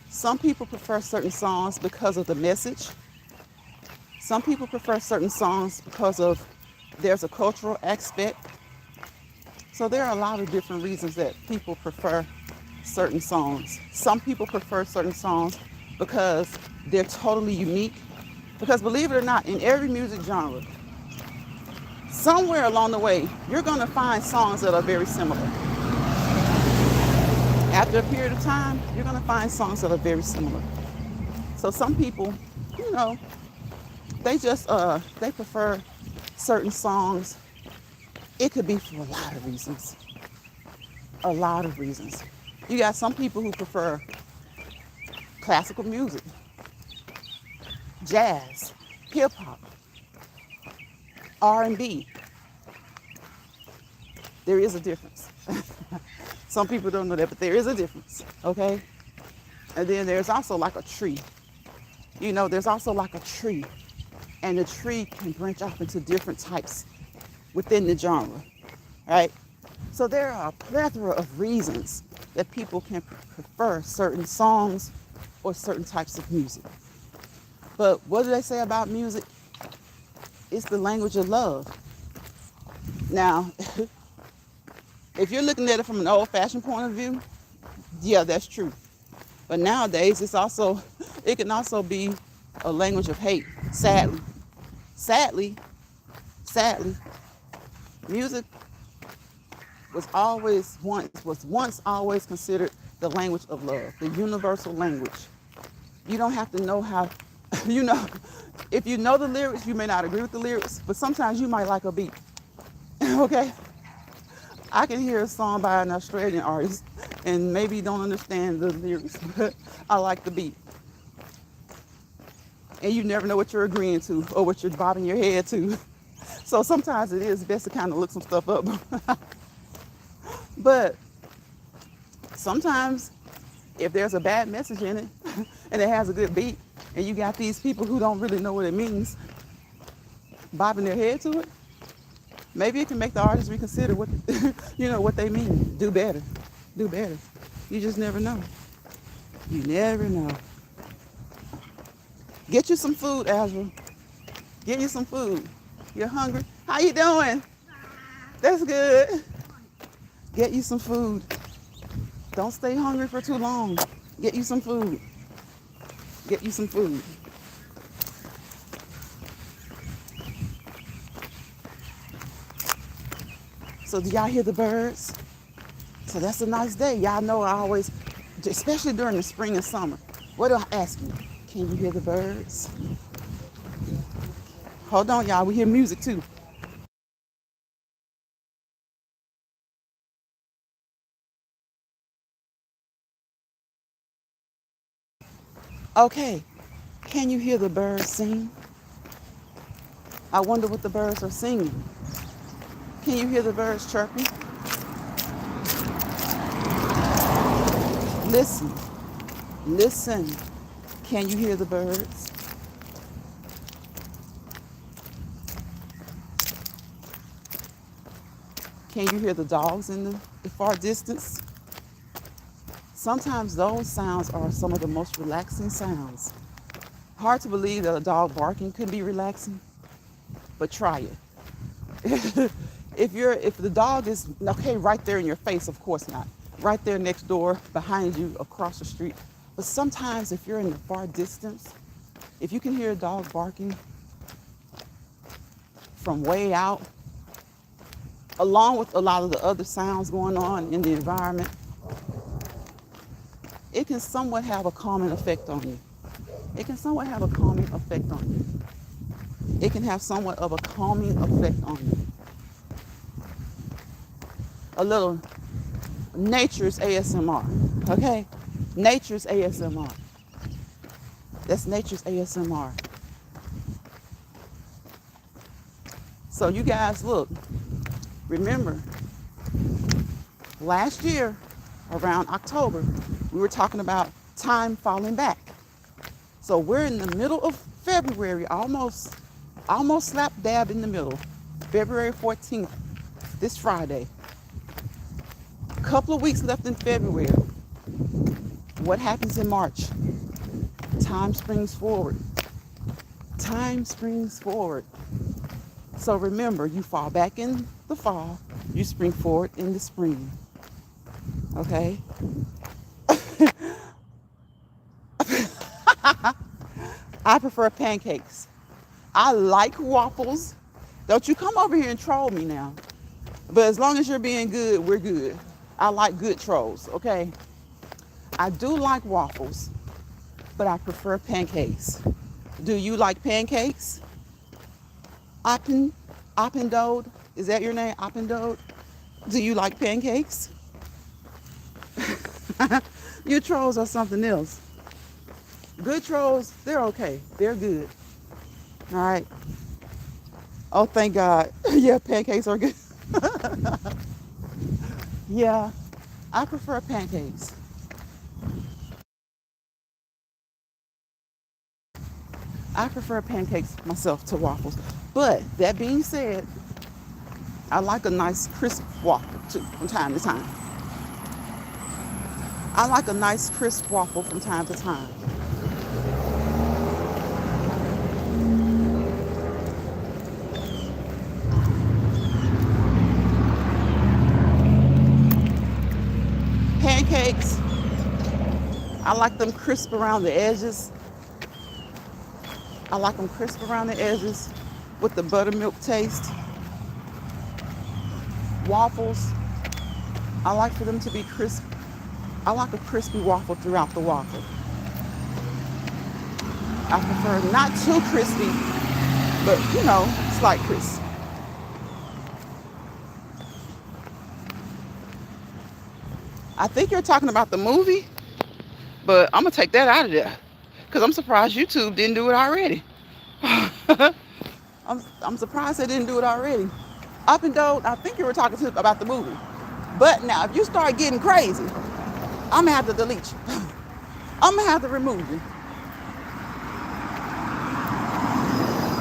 Some people prefer certain songs because of the message. Some people prefer certain songs because of there's a cultural aspect. So there are a lot of different reasons that people prefer certain songs. Some people prefer certain songs because they're totally unique. Because believe it or not, in every music genre, somewhere along the way, you're going to find songs that are very similar. After a period of time, you're going to find songs that are very similar. So some people, you know, they prefer certain songs. It could be for a lot of reasons. A lot of reasons. You got some people who prefer classical music, jazz, hip hop, R&B. There is a difference. Some people don't know that, but there is a difference, okay? And then there's also like a tree. You know, there's also like a tree, and the tree can branch off into different types within the genre, right? So there are a plethora of reasons that people can prefer certain songs or certain types of music. But what do they say about music? It's the language of love. Now, if you're looking at it from an old-fashioned point of view, yeah, that's true. But nowadays, it can also be a language of hate. Sadly, music was once always considered the language of love, the universal language. You don't have to know how, you know, if you know the lyrics, you may not agree with the lyrics, but sometimes you might like a beat. Okay? I can hear a song by an Australian artist and maybe don't understand the lyrics, but I like the beat. And you never know what you're agreeing to or what you're bobbing your head to. So sometimes it is best to kind of look some stuff up. But sometimes if there's a bad message in it and it has a good beat and you got these people who don't really know what it means bobbing their head to it, maybe it can make the artist reconsider what what they mean. Do better. You just never know. You never know. Get you some food, Azra. Get you some food. You're hungry? How you doing? That's good. Get you some food. Don't stay hungry for too long. Get you some food. Get you some food. So do y'all hear the birds? So that's a nice day. Y'all know I always, especially during the spring and summer. What do I ask you? Can you hear the birds? Hold on, y'all. We hear music too. Okay. Can you hear the birds sing? I wonder what the birds are singing. Can you hear the birds chirping? Listen. Listen. Can you hear the birds? Can you hear the dogs in the far distance? Sometimes those sounds are some of the most relaxing sounds. Hard to believe that a dog barking could be relaxing, but try it. If the dog is, okay, right there in your face, of course not. Right there next door, behind you, across the street. But sometimes if you're in the far distance, if you can hear a dog barking from way out, along with a lot of the other sounds going on in the environment, it can somewhat have a calming effect on you. It can somewhat have a calming effect on you. It can have somewhat of a calming effect on you. A little nature's ASMR, okay? Nature's ASMR. That's nature's ASMR. So you guys, look, remember, last year, around October, we were talking about time falling back. So we're in the middle of February, almost slap dab in the middle. February 14th, this Friday. A couple of weeks left in February. What happens in March? Time springs forward. Time springs forward. So remember, you fall back in the fall, you spring forward in the spring. Okay? I prefer pancakes. I like waffles. Don't you come over here and troll me now. But as long as you're being good, we're good. I like good trolls, okay? I do like waffles, but I prefer pancakes. Do you like pancakes? Oppendode? Is that your name? Oppendode? Do you like pancakes? Your trolls are something else. Good trolls, they're okay. They're good. All right. Oh, thank God. Yeah, pancakes are good. Yeah, I prefer pancakes. I prefer pancakes myself to waffles. But that being said, I like a nice crisp waffle too from time to time. I like a nice crisp waffle from time to time. Pancakes, I like them crisp around the edges. I like them crisp around the edges with the buttermilk taste. Waffles, I like for them to be crisp. I like a crispy waffle throughout the waffle. I prefer not too crispy, but slight crisp. I think you're talking about the movie, but I'm gonna take that out of there because I'm surprised YouTube didn't do it already. I'm surprised they didn't do it already. Up and down, I think you were talking about the movie. But now, if you start getting crazy, I'm gonna have to delete you. I'm gonna have to remove you.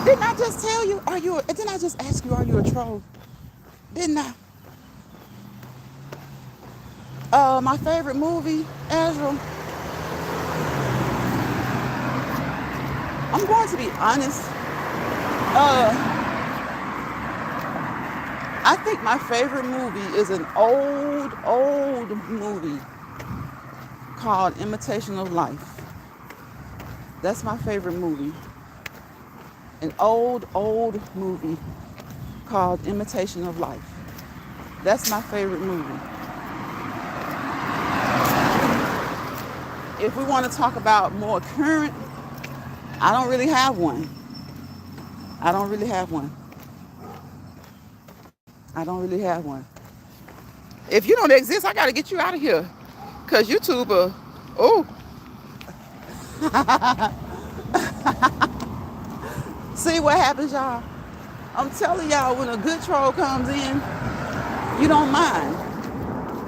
Didn't I just tell you? Didn't I just ask you? Are you a troll? Didn't I? My favorite movie, Azrael. I'm going to be honest. I think my favorite movie is an old movie called Imitation of Life. That's my favorite movie. An old movie called Imitation of Life. That's my favorite movie. If we want to talk about more current, I don't really have one. I don't really have one. If you don't exist, I got to get you out of here. Because YouTube, oh. See what happens, y'all? I'm telling y'all, when a good troll comes in, you don't mind.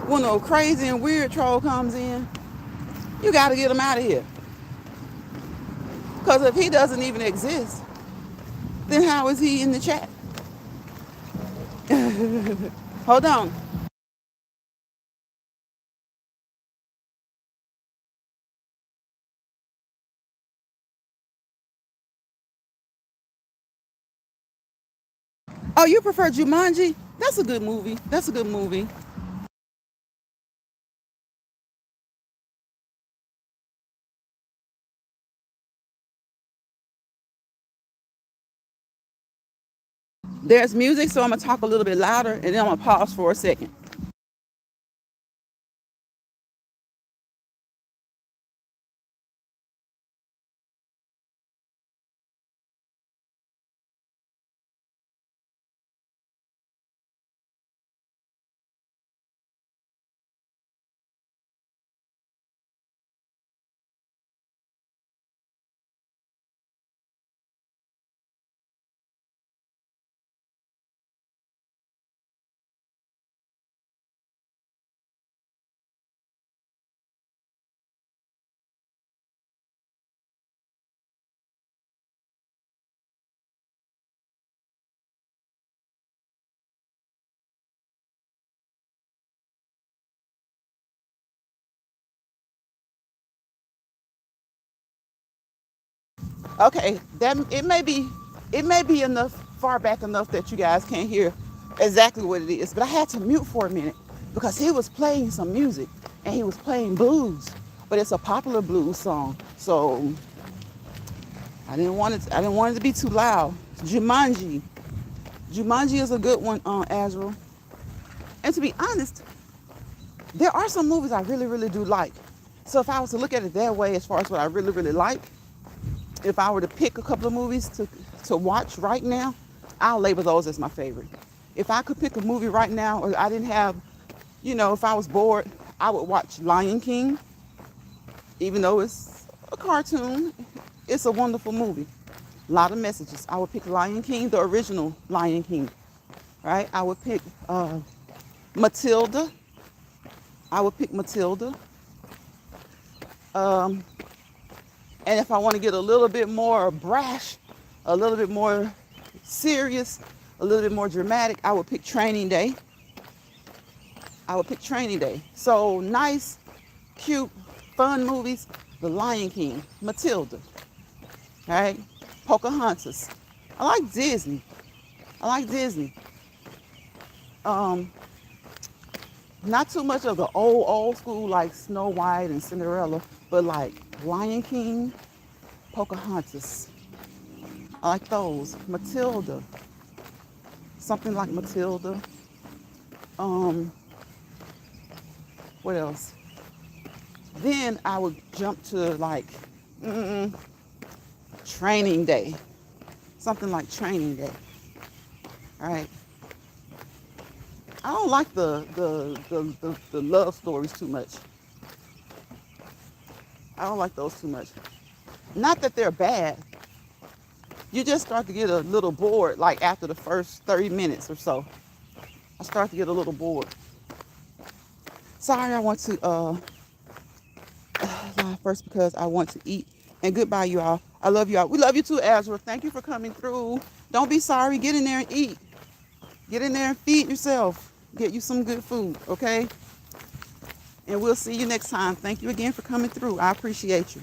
When a crazy and weird troll comes in, you got to get him out of here. Because if he doesn't even exist, then how is he in the chat? Hold on. Oh, you prefer Jumanji? That's a good movie. There's music, so I'm going to talk a little bit louder, and then I'm going to pause for a second. Okay, it may be enough far back enough that you guys can't hear exactly what it is, but I had to mute for a minute because he was playing some music and he was playing blues, but it's a popular blues song, so I didn't want it to be too loud. Jumanji is a good one, Azrael. And to be honest, there are some movies I really, really do like. So if I was to look at it that way, as far as what I really, really like, if I were to pick a couple of movies to watch right now, I'll label those as my favorite. If I could pick a movie right now, or I didn't have, if I was bored, I would watch Lion King, even though it's a cartoon. It's a wonderful movie. A lot of messages. I would pick Lion King, the original Lion King, right? I would pick Matilda. I would pick Matilda. And if I want to get a little bit more brash, a little bit more serious, a little bit more dramatic, I would pick Training Day. I would pick Training Day. So nice, cute, fun movies. The Lion King, Matilda, right? Pocahontas. I like Disney. Not too much of the old school like Snow White and Cinderella, but like Lion King, Pocahontas. I like those. Matilda. Something like Matilda. What else? Then I would jump to like Training Day. Something like Training Day. All right. I don't like the love stories too much. I don't like those too much. Not that they're bad. You just start to get a little bored, like after the first 30 minutes or so. I start to get a little bored. Sorry, I want to live first because I want to eat. And goodbye, you all. I love you all. We love you too, Azra. Thank you for coming through. Don't be sorry. Get in there and eat. Get in there and feed yourself. Get you some good food, okay? And we'll see you next time. Thank you again for coming through. I appreciate you.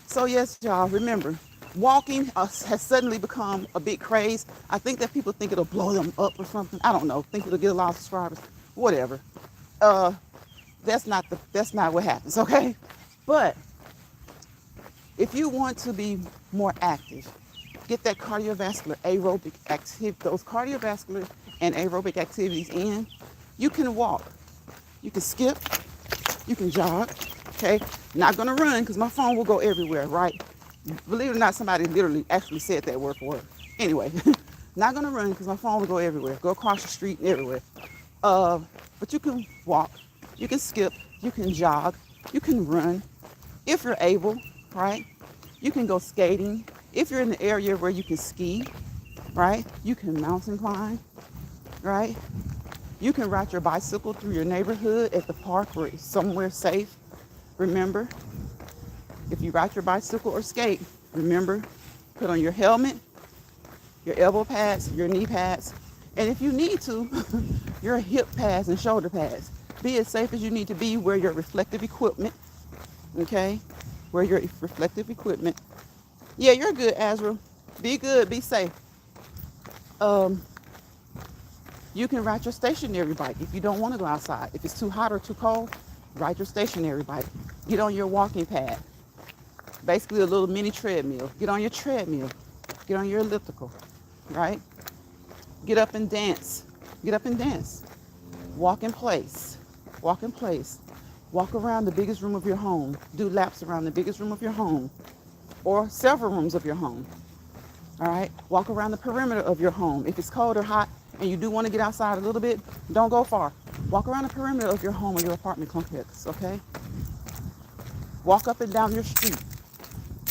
So yes, y'all, remember, walking has suddenly become a big craze. I think that people think it'll blow them up or something. I don't know. Think it'll get a lot of subscribers. Whatever. That's not what happens, okay? But if you want to be more active, get that cardiovascular aerobic activity, those cardiovascular and aerobic activities in, you can walk, you can skip, you can jog, okay? Not gonna run because my phone will go everywhere, right? Believe it or not, somebody literally actually said that word for word. Anyway, not gonna run because my phone will go everywhere, go across the street and everywhere. But you can walk, you can skip, you can jog, you can run if you're able, right? You can go skating. If you're in the area where you can ski, right? You can mountain climb, right? You can ride your bicycle through your neighborhood at the park or somewhere safe. Remember, if you ride your bicycle or skate, remember, put on your helmet, your elbow pads, your knee pads, and if you need to, your hip pads and shoulder pads. Be as safe as you need to be. Wear your reflective equipment, okay? Wear your reflective equipment. Yeah, you're good, Azra. Be good, be safe. You can ride your stationary bike if you don't want to go outside. If it's too hot or too cold, ride your stationary bike. Get on your walking pad. Basically a little mini treadmill. Get on your treadmill. Get on your elliptical, right? Get up and dance. Get up and dance. Walk in place. Walk in place. Walk around the biggest room of your home. Do laps around the biggest room of your home or several rooms of your home. All right? Walk around the perimeter of your home. If it's cold or hot and you do want to get outside a little bit, don't go far. Walk around the perimeter of your home or your apartment complex, okay? Walk up and down your street,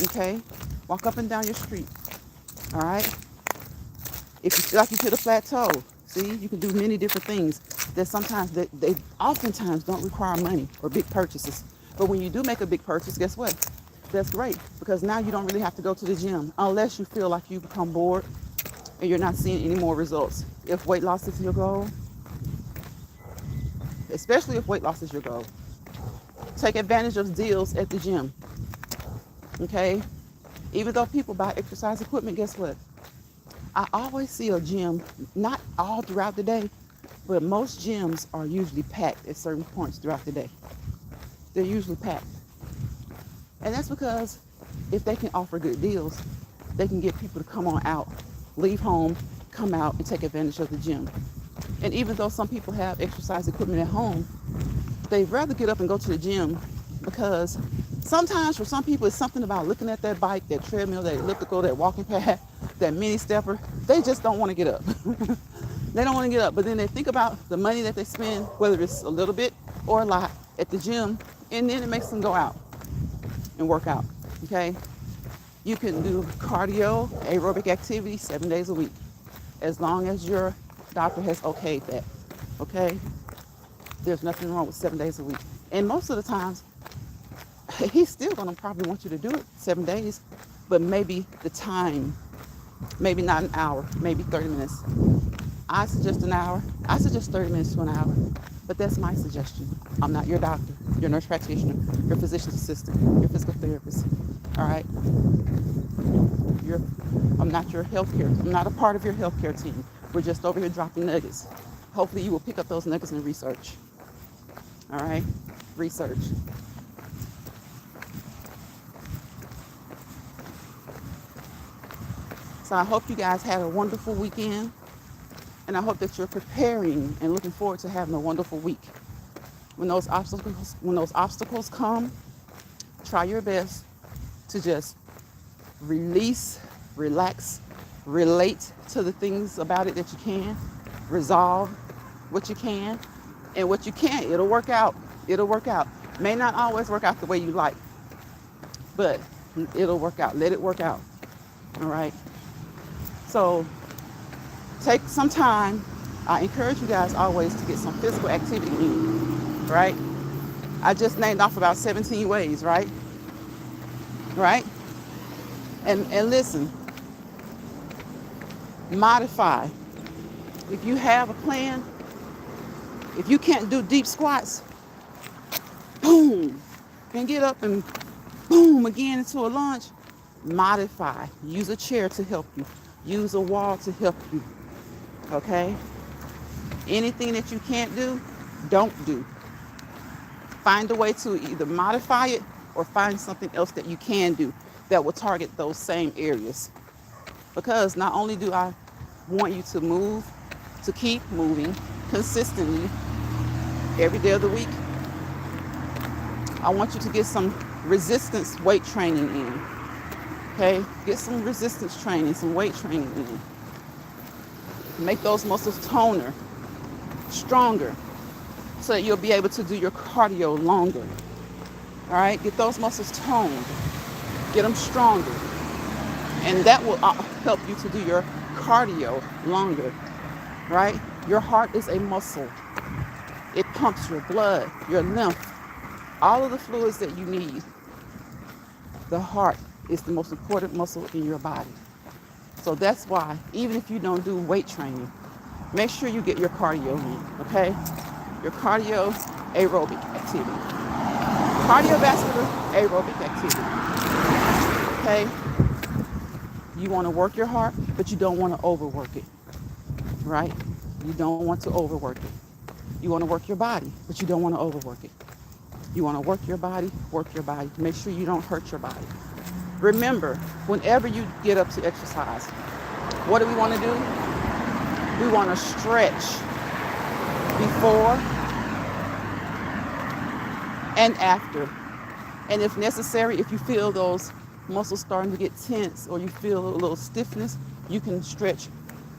okay? Walk up and down your street, all right? If you feel like you hit a plateau, see, you can do many different things that sometimes they oftentimes don't require money or big purchases. But when you do make a big purchase, guess what? That's great because now you don't really have to go to the gym unless you feel like you become bored and you're not seeing any more results. If weight loss is your goal, especially if weight loss is your goal, take advantage of deals at the gym, okay? Even though people buy exercise equipment, guess what? I always see a gym, not all throughout the day, but most gyms are usually packed at certain points throughout the day. They're usually packed. And that's because if they can offer good deals, they can get people to come on out, leave home, come out and take advantage of the gym. And even though some people have exercise equipment at home, they'd rather get up and go to the gym because sometimes for some people it's something about looking at that bike, that treadmill, that elliptical, that walking pad, that mini stepper, they just don't want to get up. They don't want to get up. But then they think about the money that they spend, whether it's a little bit or a lot at the gym, and then it makes them go out and work out. Okay? You can do cardio, aerobic activity 7 days a week, as long as your doctor has okayed that. Okay? There's nothing wrong with 7 days a week. And most of the times, he's still going to probably want you to do it 7 days, but maybe the time, maybe not an hour, maybe 30 minutes. I suggest an hour. I suggest 30 minutes to an hour, but that's my suggestion. I'm not your doctor, your nurse practitioner, your physician's assistant, your physical therapist. All right? I'm not your healthcare. I'm not a part of your healthcare team. We're just over here dropping nuggets. Hopefully you will pick up those nuggets and research. All right? Research. So I hope you guys had a wonderful weekend, and I hope that you're preparing and looking forward to having a wonderful week. When those obstacles come, try your best to just release, relax, relate to the things about it that you can, resolve what you can, and what you can't, it'll work out. It'll work out. May not always work out the way you like, but it'll work out. Let it work out. All right? So take some time. I encourage you guys always to get some physical activity in, right? I just named off about 17 ways, right? Right? And listen, modify. If you have a plan, if you can't do deep squats, boom, and get up and boom again into a lunge, modify. Use a chair to help you. Use a wall to help you. Okay? Anything that you can't do, don't do. Find a way to either modify it or find something else that you can do that will target those same areas. Because not only do I want you to move, to keep moving consistently every day of the week, I want you to get some resistance weight training in. Okay? Get some resistance training, some weight training in. Make those muscles toner, stronger, so that you'll be able to do your cardio longer. All right? Get those muscles toned. Get them stronger. And that will help you to do your cardio longer. Right? Your heart is a muscle. It pumps your blood, your lymph, all of the fluids that you need. The heart is the most important muscle in your body. So that's why, even if you don't do weight training, make sure you get your cardio in, okay? Your cardio aerobic activity. Cardiovascular aerobic activity. Okay? You want to work your heart, but you don't want to overwork it. Right? You don't want to overwork it. You want to work your body, but you don't want to overwork it. You want to work your body. Make sure you don't hurt your body. Remember, whenever you get up to exercise, what do we want to do? We want to stretch before and after. And if necessary, if you feel those muscles starting to get tense or you feel a little stiffness, you can stretch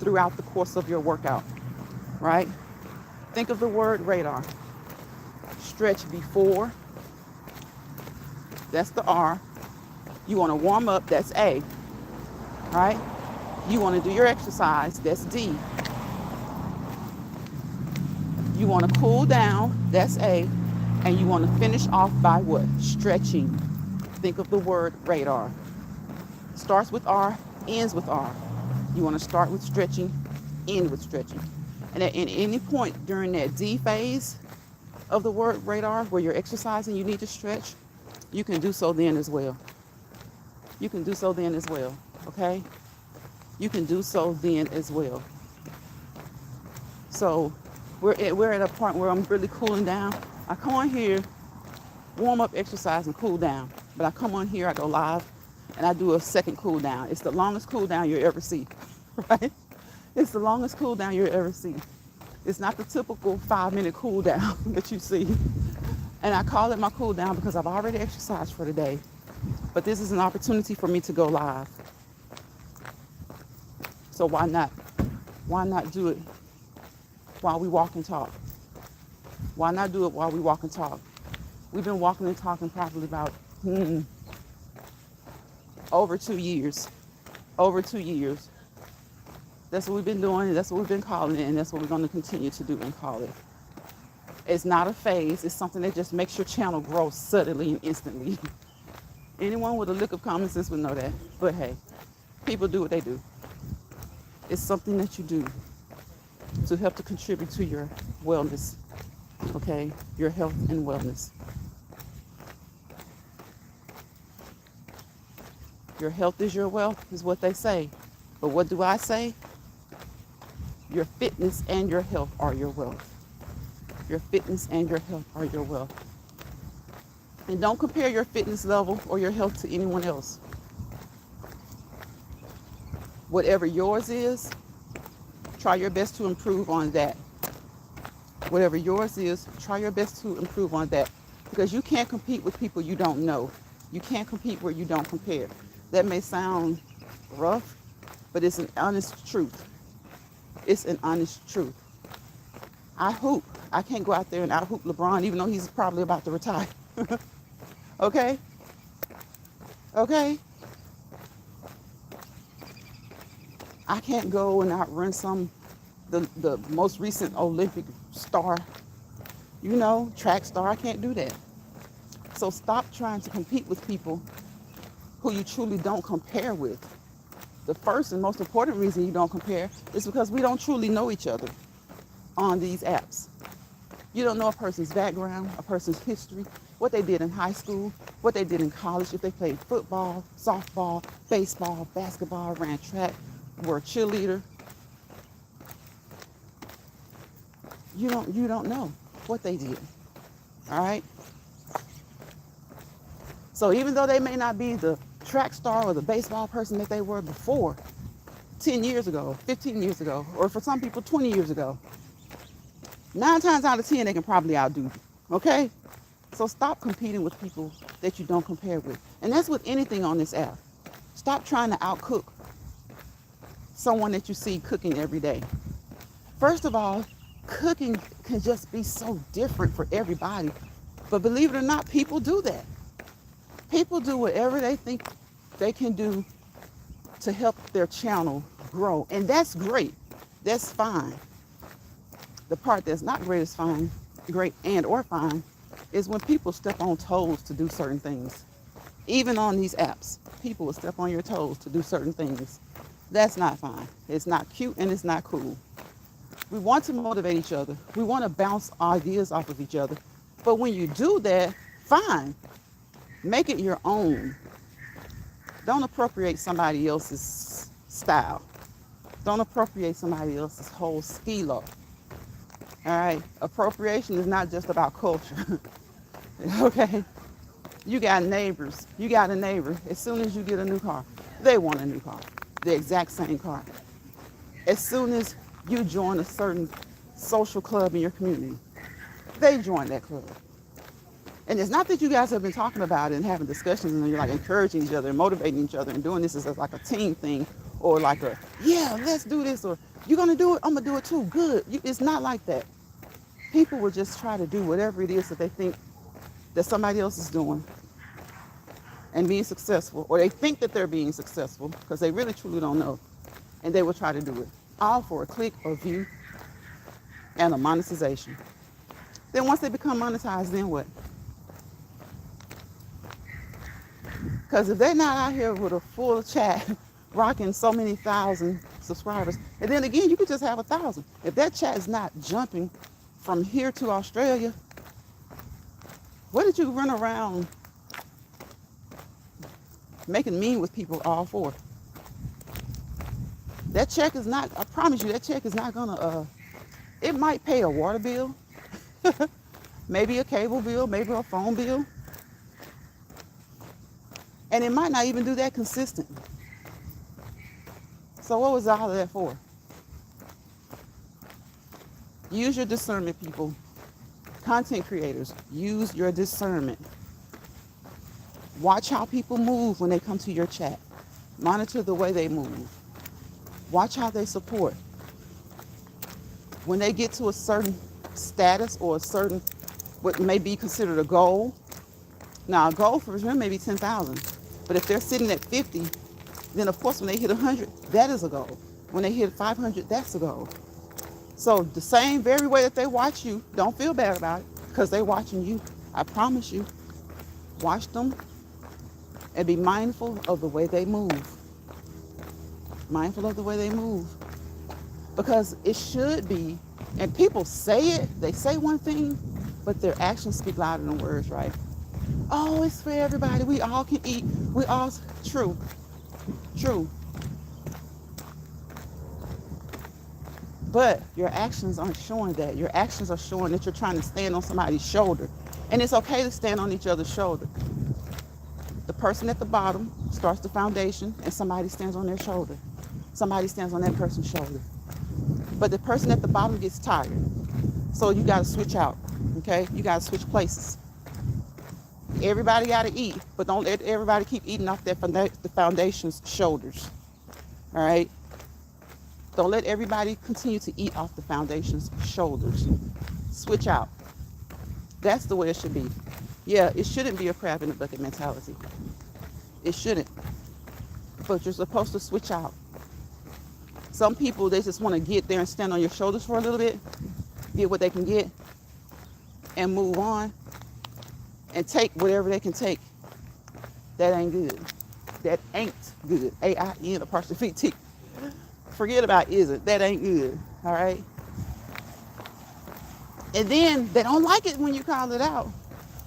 throughout the course of your workout, right? Think of the word radar. Stretch before, that's the R. You want to warm up, that's A, right? You want to do your exercise, that's D. You want to cool down, that's A. And you want to finish off by what? Stretching. Think of the word radar. Starts with R, ends with R. You want to start with stretching, end with stretching. And at any point during that D phase of the word radar, where you're exercising, you need to stretch, you can do so then as well. You can do so then as well, okay? You can do so then as well. So we're at a point where I'm really cooling down. I come on here, warm up, exercise, and cool down. But I come on here, I go live, and I do a second cool down. It's the longest cool down you'll ever see, right? It's the longest cool down you'll ever see. It's not the typical 5-minute cool down that you see. And I call it my cool down because I've already exercised for the day. But this is an opportunity for me to go live. So why not? Why not do it while we walk and talk? Why not do it while we walk and talk? We've been walking and talking probably about over 2 years. Over 2 years. That's what we've been doing, that's what we've been calling it, and that's what we're going to continue to do and call it. It's not a phase, it's something that just makes your channel grow suddenly and instantly. Anyone with a lick of common sense would know that. But hey, people do what they do. It's something that you do to help to contribute to your wellness, okay? Your health and wellness. Your health is your wealth, is what they say. But what do I say? Your fitness and your health are your wealth. Your fitness and your health are your wealth. And don't compare your fitness level or your health to anyone else. Whatever yours is, try your best to improve on that. Whatever yours is, try your best to improve on that. Because you can't compete with people you don't know. You can't compete where you don't compare. That may sound rough, but it's an honest truth. It's an honest truth. I hoop. I can't go out there and out-hoop LeBron, even though he's probably about to retire. Okay? Okay? I can't go and outrun the most recent Olympic star, track star. I can't do that. So stop trying to compete with people who you truly don't compare with. The first and most important reason you don't compare is because we don't truly know each other on these apps. You don't know a person's background, a person's history, what they did in high school, what they did in college, if they played football, softball, baseball, basketball, ran track, were a cheerleader. You don't know what they did. All right? So even though they may not be the track star or the baseball person that they were before, 10 years ago, 15 years ago, or for some people 20 years ago, 9 times out of 10 they can probably outdo you. Okay? So stop competing with people that you don't compare with. And that's with anything on this app. Stop trying to outcook someone that you see cooking every day. First of all, cooking can just be so different for everybody. But believe it or not, people do that. People do whatever they think they can do to help their channel grow. And that's great. That's fine. The part that's not great or fine is when people step on toes to do certain things. Even on these apps, people will step on your toes to do certain things. That's not fine. It's not cute and it's not cool. We want to motivate each other. We want to bounce ideas off of each other. But when you do that, fine. Make it your own. Don't appropriate somebody else's style. Don't appropriate somebody else's whole stilo. All right? Appropriation is not just about culture. Okay? You got neighbors. You got a neighbor. As soon as you get a new car, they want a new car. The exact same car. As soon as you join a certain social club in your community, they join that club. And it's not that you guys have been talking about it and having discussions and you're like encouraging each other and motivating each other and doing this as like a team thing or like let's do this, or you're going to do it, I'm going to do it too. Good. It's not like that. People will just try to do whatever it is that they think that somebody else is doing and being successful, or they think that they're being successful because they really truly don't know. And they will try to do it all for a click or view and a monetization. Then once they become monetized, then what? Because if they're not out here with a full chat, rocking so many thousand subscribers, and then again, you could just have 1,000. If that chat is not jumping from here to Australia, what did you run around making mean with people all for? That check is not, I promise you, that check is not gonna, it might pay a water bill, maybe a cable bill, maybe a phone bill. And it might not even do that consistently. So what was all of that for? Use your discernment, people. Content creators, use your discernment. Watch how people move when they come to your chat. Monitor the way they move. Watch how they support. When they get to a certain status or a certain, what may be considered a goal. Now, a goal for them may be 10,000. But if they're sitting at 50, then of course when they hit 100, that is a goal. When they hit 500, that's a goal. So the same very way that they watch you, don't feel bad about it because they're watching you. I promise you. Watch them and be mindful of the way they move. Mindful of the way they move. Because it should be, and people say it, they say one thing, but their actions speak louder than words, right? Oh, it's for everybody. We all can eat. We all, true. But your actions aren't showing that. Your actions are showing that you're trying to stand on somebody's shoulder. And it's okay to stand on each other's shoulder. The person at the bottom starts the foundation and somebody stands on their shoulder. Somebody stands on that person's shoulder. But the person at the bottom gets tired. So you got to switch out, okay? You got to switch places. Everybody got to eat, but don't let everybody keep eating off the foundation's shoulders, all right? Don't let everybody continue to eat off the foundation's shoulders. Switch out. That's the way it should be. Yeah, it shouldn't be a crab in a bucket mentality. It shouldn't. But you're supposed to switch out. Some people, they just want to get there and stand on your shoulders for a little bit, get what they can get, and move on, and take whatever they can take. That ain't good. That ain't good. A-I-N apostrophe T. Forget about isn't. That ain't good. All right? And then they don't like it when you call it out.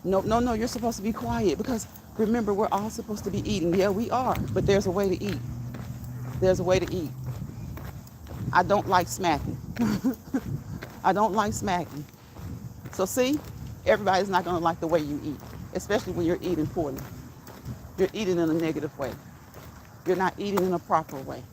No, you're supposed to be quiet because remember, we're all supposed to be eating. Yeah, we are, but there's a way to eat. There's a way to eat. I don't like smacking. I don't like smacking. So see, everybody's not going to like the way you eat, especially when you're eating poorly. You're eating in a negative way. You're not eating in a proper way.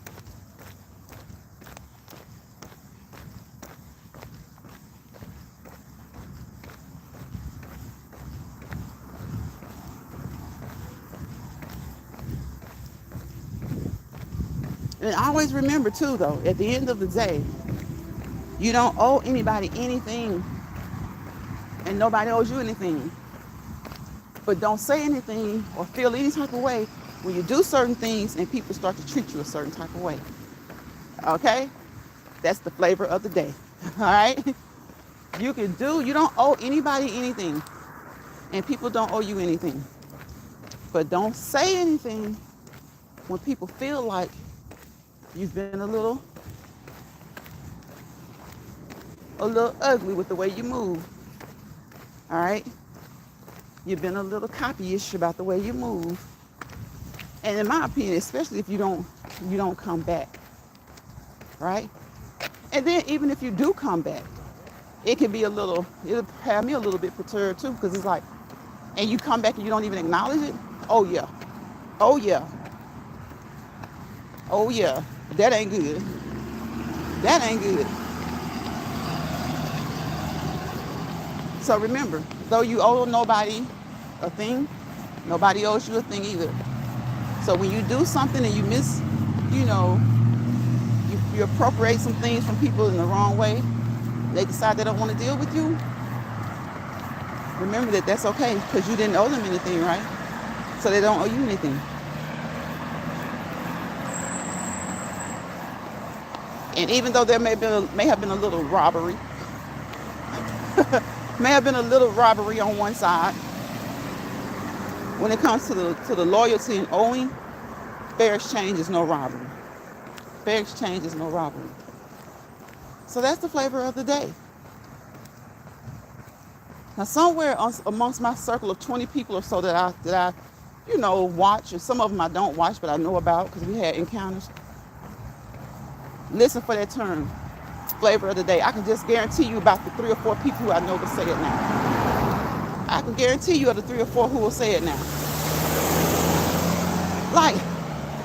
And always remember too, though, at the end of the day, you don't owe anybody anything and nobody owes you anything. But don't say anything or feel any type of way when you do certain things and people start to treat you a certain type of way. Okay? That's the flavor of the day. All right? You don't owe anybody anything and people don't owe you anything. But don't say anything when people feel like you've been a little ugly with the way you move. All right? You've been a little copyish about the way you move. And in my opinion, especially if you don't come back. Right? And then even if you do come back, it'll have me a little bit perturbed too, because it's like, and you come back and you don't even acknowledge it? Oh yeah. Oh yeah. Oh yeah. That ain't good. That ain't good. So remember, though you owe nobody a thing, nobody owes you a thing either. So when you do something and you you appropriate some things from people in the wrong way, they decide they don't want to deal with you, remember that that's okay because you didn't owe them anything, right? So they don't owe you anything. And even though there may have been a little robbery, may have been a little robbery on one side, when it comes to the loyalty and owing, fair exchange is no robbery. Fair exchange is no robbery. So that's the flavor of the day. Now somewhere amongst my circle of 20 people or so that I watch, and some of them I don't watch but I know about because we had encounters. Listen for that term, flavor of the day. I can just guarantee you about the 3 or 4 people who I know will say it now. I can guarantee you of the 3 or 4 who will say it now.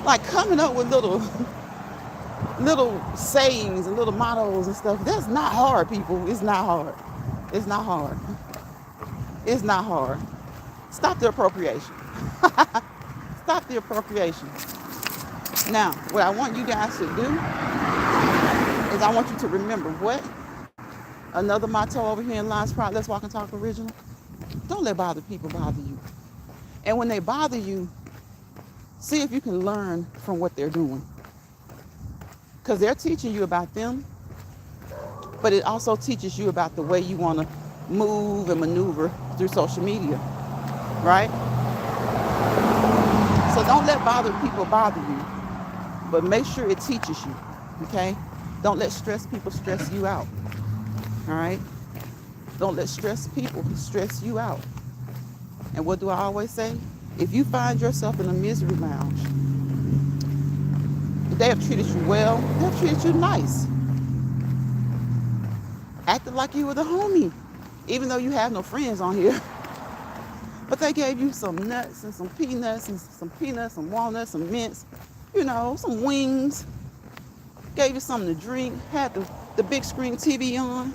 Like coming up with little sayings and little mottos and stuff. That's not hard, people. It's not hard. It's not hard. It's not hard. Stop the appropriation. Stop the appropriation. Now, what I want you guys to do is I want you to remember what? Another motto over here in Lions Pride, Let's Walk and Talk Original. Don't let people bother you. And when they bother you, see if you can learn from what they're doing. Because they're teaching you about them, but it also teaches you about the way you want to move and maneuver through social media, right? So don't let people bother you, but make sure it teaches you, okay? Don't let stress people stress you out, all right? Don't let stress people stress you out. And what do I always say? If you find yourself in a misery lounge, if they have treated you well, they have treated you nice. Acted like you were the homie, even though you have no friends on here. But they gave you some nuts and some peanuts and some walnuts, some mints, some wings. Gave you something to drink, had the big screen TV on.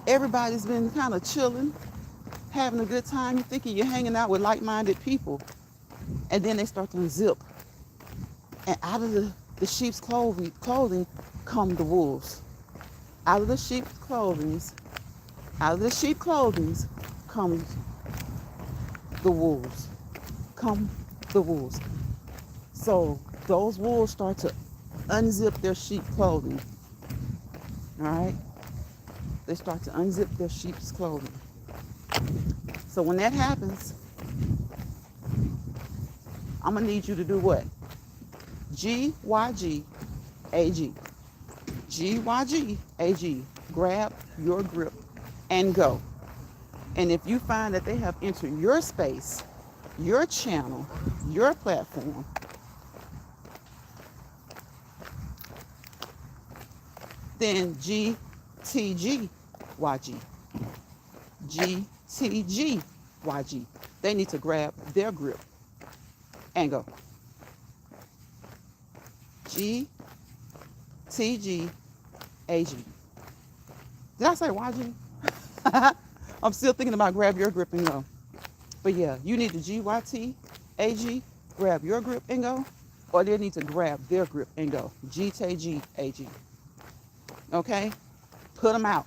Everybody's been kind of chilling, having a good time. You're thinking you're hanging out with like-minded people. And then they start to unzip. And out of the sheep's clothing come the wolves. Out of the sheep's clothing comes the wolves. Come the wolves. So those wolves start to unzip their sheep clothing. All right? They start to unzip their sheep's clothing. So when that happens, I'm going to need you to do what? G-Y-G-A-G. G-Y-G-A-G. Grab your grip and go. And if you find that they have entered your space, your channel, your platform, then G-T-G-Y-G. G-T-G-Y-G. They need to grab their grip and go. G-T-G-A-G. Did I say YG? I'm still thinking about grab your grip and go. But yeah, you need the G-Y-T-A-G, grab your grip and go, or they need to grab their grip and go. G-T-G-A-G. Okay? Put them out.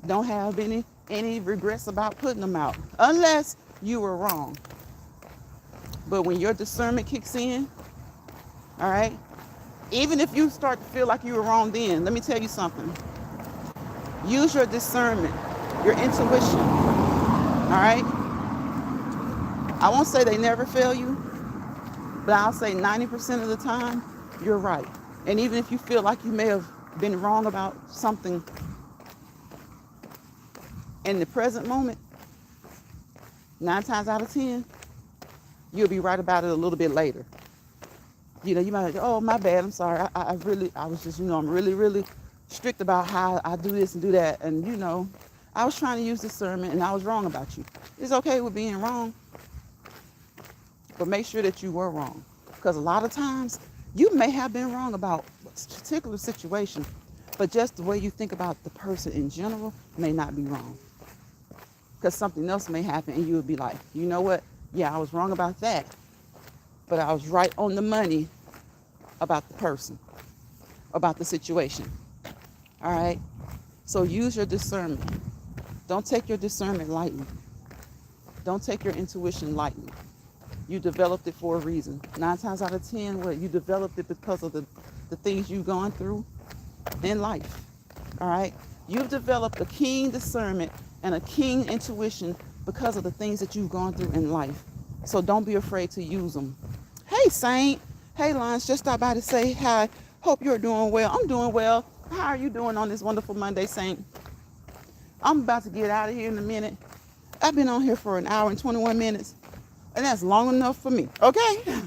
Don't have any regrets about putting them out, unless you were wrong. But when your discernment kicks in, all right, even if you start to feel like you were wrong then, let me tell you something. Use your discernment, your intuition, all right? I won't say they never fail you, but I'll say 90% of the time, you're right. And even if you feel like you may have been wrong about something in the present moment, 9 times out of 10, you'll be right about it a little bit later. You might go, oh, my bad, I'm sorry. I was just, I'm really, really strict about how I do this and do that. And, I was trying to use discernment and I was wrong about you. It's okay with being wrong, but make sure that you were wrong. Because a lot of times you may have been wrong about a particular situation, but just the way you think about the person in general may not be wrong. Because something else may happen and you would be like, you know what? Yeah, I was wrong about that, but I was right on the money about the person, about the situation. All right? So use your discernment. Don't take your discernment lightly. Don't take your intuition lightly. You developed it for a reason. 9 times out of 10, you developed it because of the things you've gone through in life. All right? You've developed a keen discernment and a keen intuition because of the things that you've gone through in life. So don't be afraid to use them. Hey, Saint. Hey, Lance. Just stopped by to say hi. Hope you're doing well. I'm doing well. How are you doing on this wonderful Monday, Saint? I'm about to get out of here in a minute. I've been on here for an hour and 21 minutes, and that's long enough for me. Okay?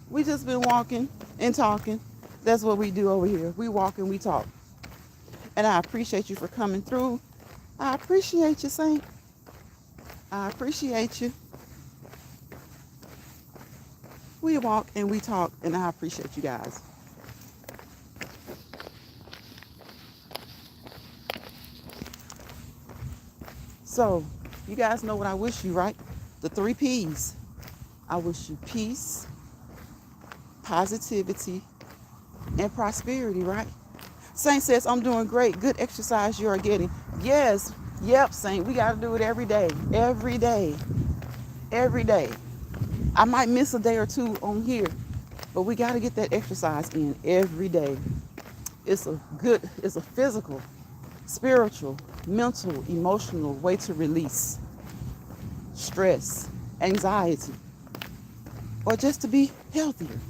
We just been walking and talking. That's what we do over here. We walk and we talk. And I appreciate you for coming through. I appreciate you, Saint. I appreciate you. We walk and we talk, and I appreciate you guys. So, you guys know what I wish you, right? The 3 P's. I wish you peace, positivity, and prosperity, right? Saint says, I'm doing great. Good exercise you are getting. Yes. Yep, Saint. We got to do it every day. Every day. Every day. I might miss a day or two on here, but we got to get that exercise in every day. It's a physical, spiritual, mental, emotional way to release stress, anxiety, or just to be healthier.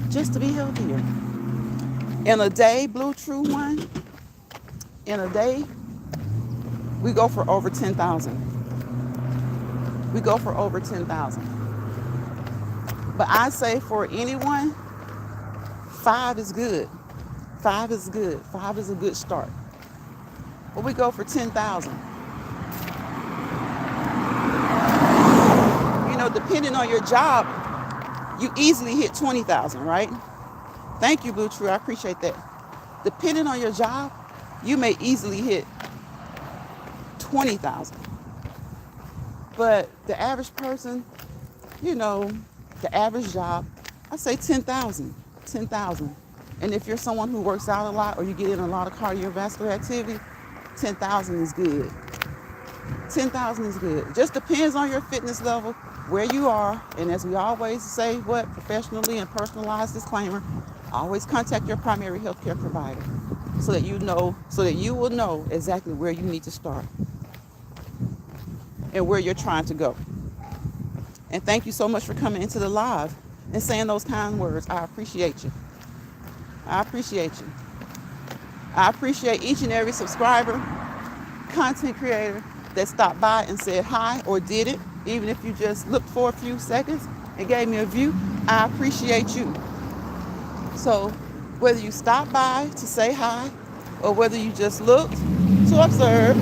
Just to be healthier. In a day, Blue True One, in a day, we go for over 10,000. We go for over 10,000. But I say for anyone, 5 is good. 5 is good. 5 is a good start. But we go for 10,000. You know, depending on your job, you easily hit 20,000, right? Thank you, Blue True. I appreciate that. Depending on your job, you may easily hit 20,000. But the average person, you know, the average job, I say 10,000. 10,000. And if you're someone who works out a lot or you get in a lot of cardiovascular activity, 10,000 is good. 10,000 is good. It just depends on your fitness level, where you are. And as we always say, professionally and personalized disclaimer, always contact your primary healthcare provider so that you will know exactly where you need to start and where you're trying to go. And thank you so much for coming into the live and saying those kind words. I appreciate you. I appreciate you. I appreciate each and every subscriber, content creator that stopped by and said hi or did it, even if you just looked for a few seconds and gave me a view. I appreciate you. So whether you stopped by to say hi or whether you just looked to observe,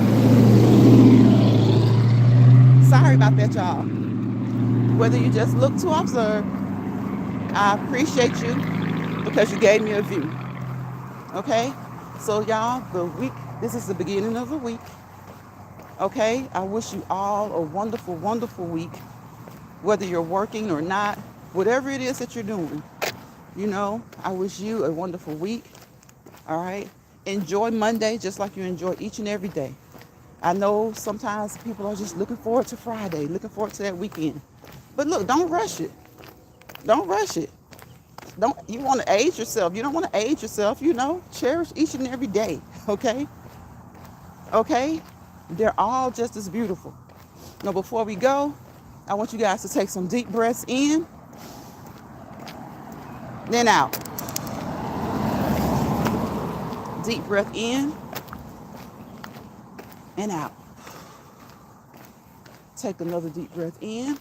sorry about that, y'all. Whether you just looked to observe, I appreciate you because you gave me a view. Okay? So y'all, this is the beginning of the week. Okay? I wish you all a wonderful, wonderful week. Whether you're working or not, whatever it is that you're doing, I wish you a wonderful week. All right? Enjoy Monday just like you enjoy each and every day. I know sometimes people are just looking forward to Friday, looking forward to that weekend. But look, don't rush it. Don't rush it. You want to age yourself. You don't want to age yourself, Cherish each and every day, okay? Okay? They're all just as beautiful. Now, before we go, I want you guys to take some deep breaths in, then out. Deep breath in and out. Take another deep breath in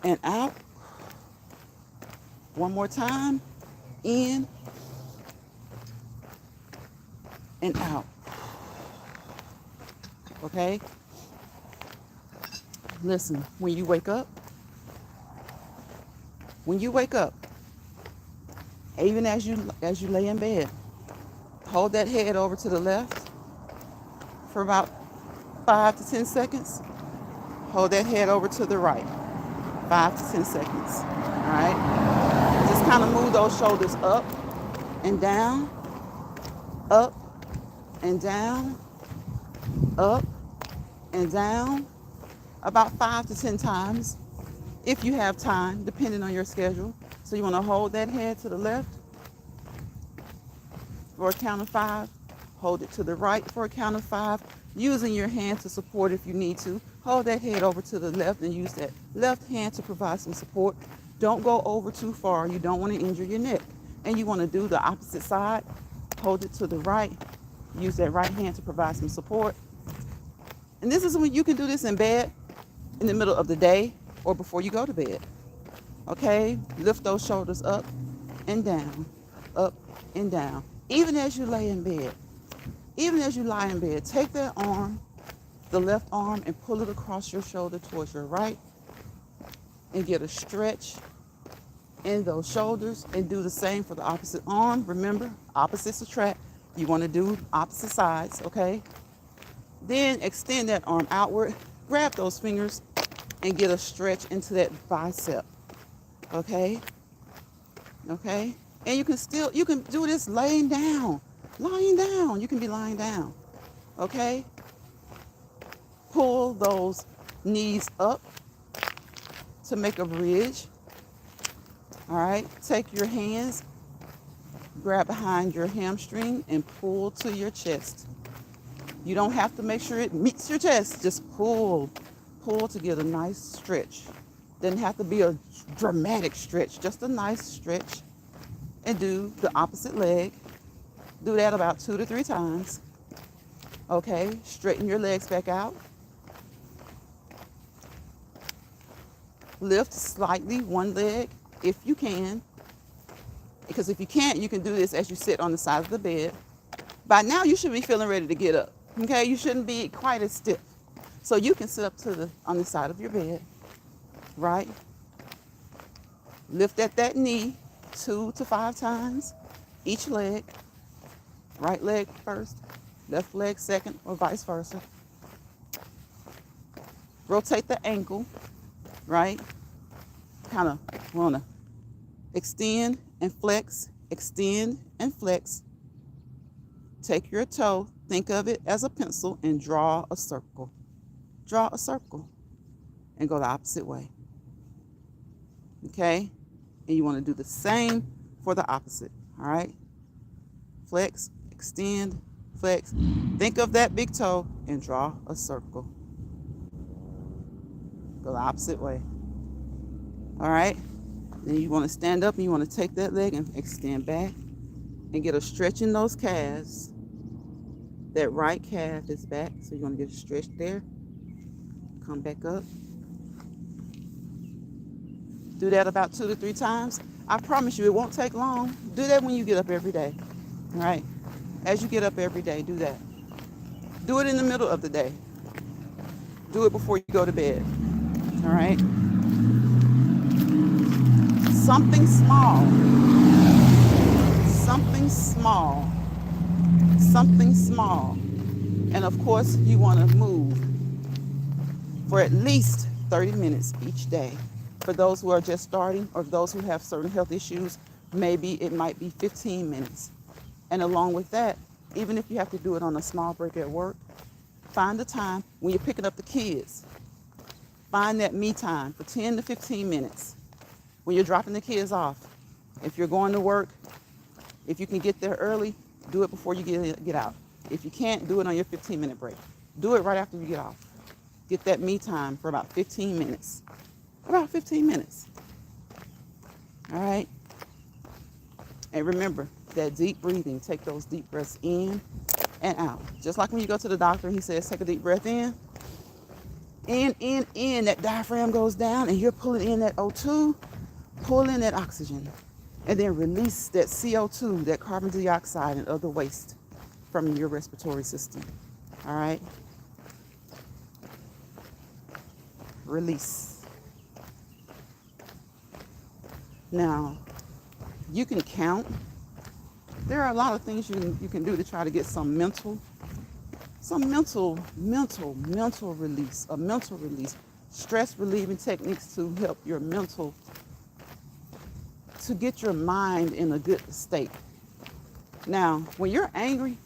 and out. One more time. In and out. Okay? Listen, when you wake up, even as you lay in bed, hold that head over to the left for about 5 to 10 seconds. Hold that head over to the right, 5 to 10 seconds. All right? Just kind of move those shoulders up and down, up and down, up and down, about 5 to 10 times if you have time, depending on your schedule. So you want to hold that head to the left for a count of 5. Hold it to the right for a count of 5, using your hand to support if you need to. Hold that head over to the left and use that left hand to provide some support. Don't go over too far. You don't want to injure your neck. And you want to do the opposite side. Hold it to the right. Use that right hand to provide some support. And this is when you can do this in bed, in the middle of the day, or before you go to bed. Okay? Lift those shoulders up and down, up and down. Even as you lay in bed. Even as you lie in bed, take that arm, the left arm, and pull it across your shoulder towards your right. And get a stretch in those shoulders, and do the same for the opposite arm. Remember, opposites attract. You want to do opposite sides, okay? Then extend that arm outward, grab those fingers, and get a stretch into that bicep. Okay? Okay? And you can do this laying down. Lying down. You can be lying down. Okay? Pull those knees up to make a bridge. All right? Take your hands, grab behind your hamstring, and pull to your chest. You don't have to make sure it meets your chest. Just pull to get a nice stretch. Doesn't have to be a dramatic stretch, just a nice stretch. And do the opposite leg. Do that about 2 to 3 times. Okay, straighten your legs back out. Lift slightly one leg if you can. Because if you can't, you can do this as you sit on the side of the bed. By now, you should be feeling ready to get up. Okay, you shouldn't be quite as stiff. So you can sit up on the side of your bed, right? Lift at that knee 2 to 5 times, each leg. Right leg first, left leg second, or vice versa. Rotate the ankle, right? Kind of want to extend and flex, extend and flex. Take your toe, think of it as a pencil, and draw a circle. Draw a circle and go the opposite way. Okay? And you want to do the same for the opposite. All right? Flex, extend, flex. Think of that big toe and draw a circle. Go the opposite way. All right? Then you want to stand up and you want to take that leg and extend back and get a stretch in those calves. That right calf is back, so you want to get a stretch there. Come back up. Do that about 2 to 3 times. I promise you, it won't take long. Do that when you get up every day. All right? As you get up every day, do that. Do it in the middle of the day. Do it before you go to bed. All right? Something small. Something small. Something small. And of course, you want to move for at least 30 minutes each day. For those who are just starting or those who have certain health issues, maybe it might be 15 minutes. And along with that, even if you have to do it on a small break at work, find the time when you're picking up the kids. Find that me time for 10 to 15 minutes when you're dropping the kids off. If you're going to work, if you can get there early, do it before you get out. If you can't, do it on your 15-minute break. Do it right after you get off. Get that me time for about 15 minutes. About 15 minutes. All right? And remember that deep breathing. Take those deep breaths in and out. Just like when you go to the doctor and he says, take a deep breath in. In. That diaphragm goes down and you're pulling in that O2. Pull in that oxygen. And then release that CO2, that carbon dioxide and other waste from your respiratory system. All right? Release. Now, you can count. There are a lot of things you can do to try to get some mental release, a mental release, stress relieving techniques to help your mental, to get your mind in a good state. Now, when you're angry,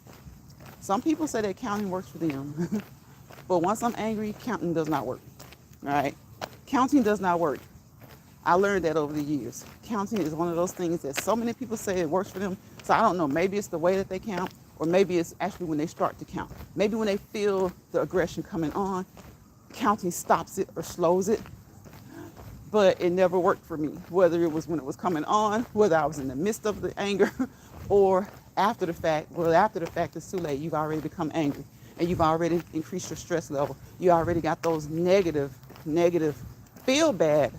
some people say that counting works for them. But once I'm angry, counting does not work. All right? Counting does not work. I learned that over the years. Counting is one of those things that so many people say it works for them. So I don't know, maybe it's the way that they count, or maybe it's actually when they start to count. Maybe when they feel the aggression coming on, counting stops it or slows it. But it never worked for me, whether it was when it was coming on, whether I was in the midst of the anger, or after the fact. Well, after the fact, it's too late. You've already become angry, and you've already increased your stress level. You already got those negative, feel bad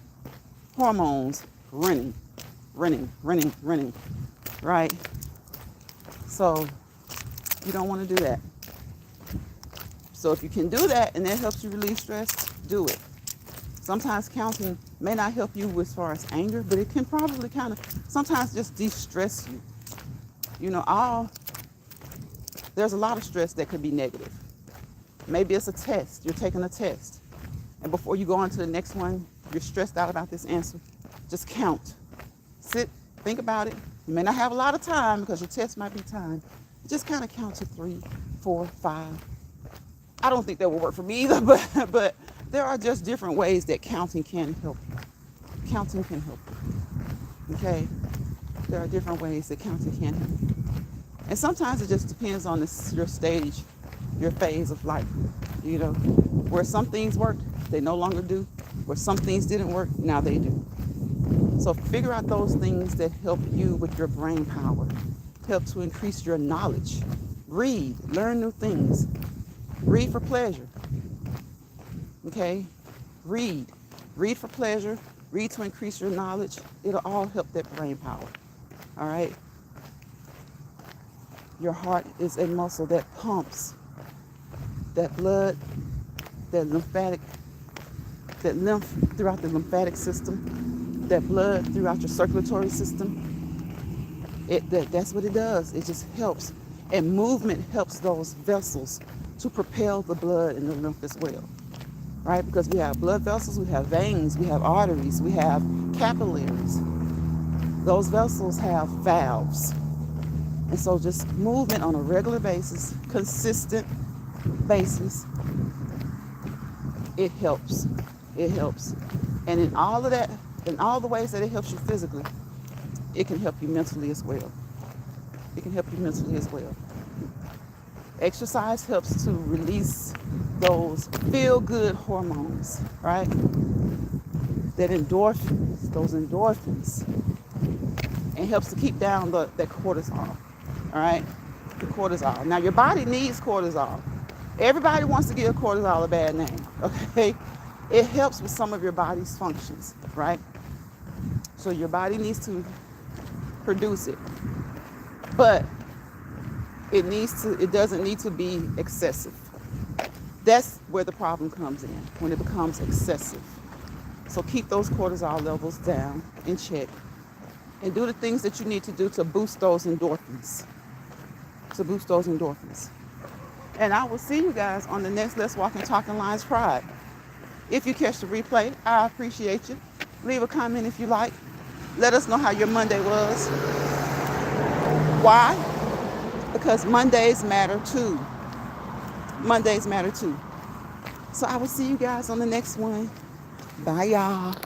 hormones running, right? So you don't want to do that. So if you can do that and that helps you relieve stress, do it. Sometimes counting may not help you as far as anger, but it can probably kind of sometimes just de-stress you. You know, there's a lot of stress that could be negative. Maybe it's a test. You're taking a test. And before you go on to the next one, you're stressed out about this answer. Just count. Sit, think about it. You may not have a lot of time because your test might be timed. Just kind of count to 3, 4, 5. I don't think that will work for me either, but there are just different ways that counting can help you. Counting can help you. Okay? There are different ways that counting can help you. And sometimes it just depends on your stage, your phase of life. You know, where some things worked, they no longer do. Where some things didn't work, now they do. So figure out those things that help you with your brain power, help to increase your knowledge. Read, learn new things. Read for pleasure. Okay? Read for pleasure. Read to increase your knowledge. It'll all help that brain power. All right? Your heart is a muscle that pumps that blood, that lymph throughout the lymphatic system, that blood throughout your circulatory system. That's what it does. It just helps. And movement helps those vessels to propel the blood and the lymph as well. Right? Because we have blood vessels, we have veins, we have arteries, we have capillaries. Those vessels have valves. And so just movement on a regular basis, consistent basis, it helps. It helps. And in all of that, in all the ways that it helps you physically, it can help you mentally as well. It can help you mentally as well. Exercise helps to release those feel-good hormones, right? Those endorphins, and helps to keep down that cortisol, all right? The cortisol. Now, your body needs cortisol. Everybody wants to give cortisol a bad name, okay? It helps with some of your body's functions, right? So your body needs to produce it. But it doesn't need to be excessive. That's where the problem comes in, when it becomes excessive. So keep those cortisol levels down in check and do the things that you need to do to boost those endorphins. And I will see you guys on the next Let's Walk and Talk in Lines Pride. If you catch the replay, I appreciate you. Leave a comment if you like. Let us know how your Monday was. Why? Because Mondays matter too. So I will see you guys on the next one. Bye, y'all.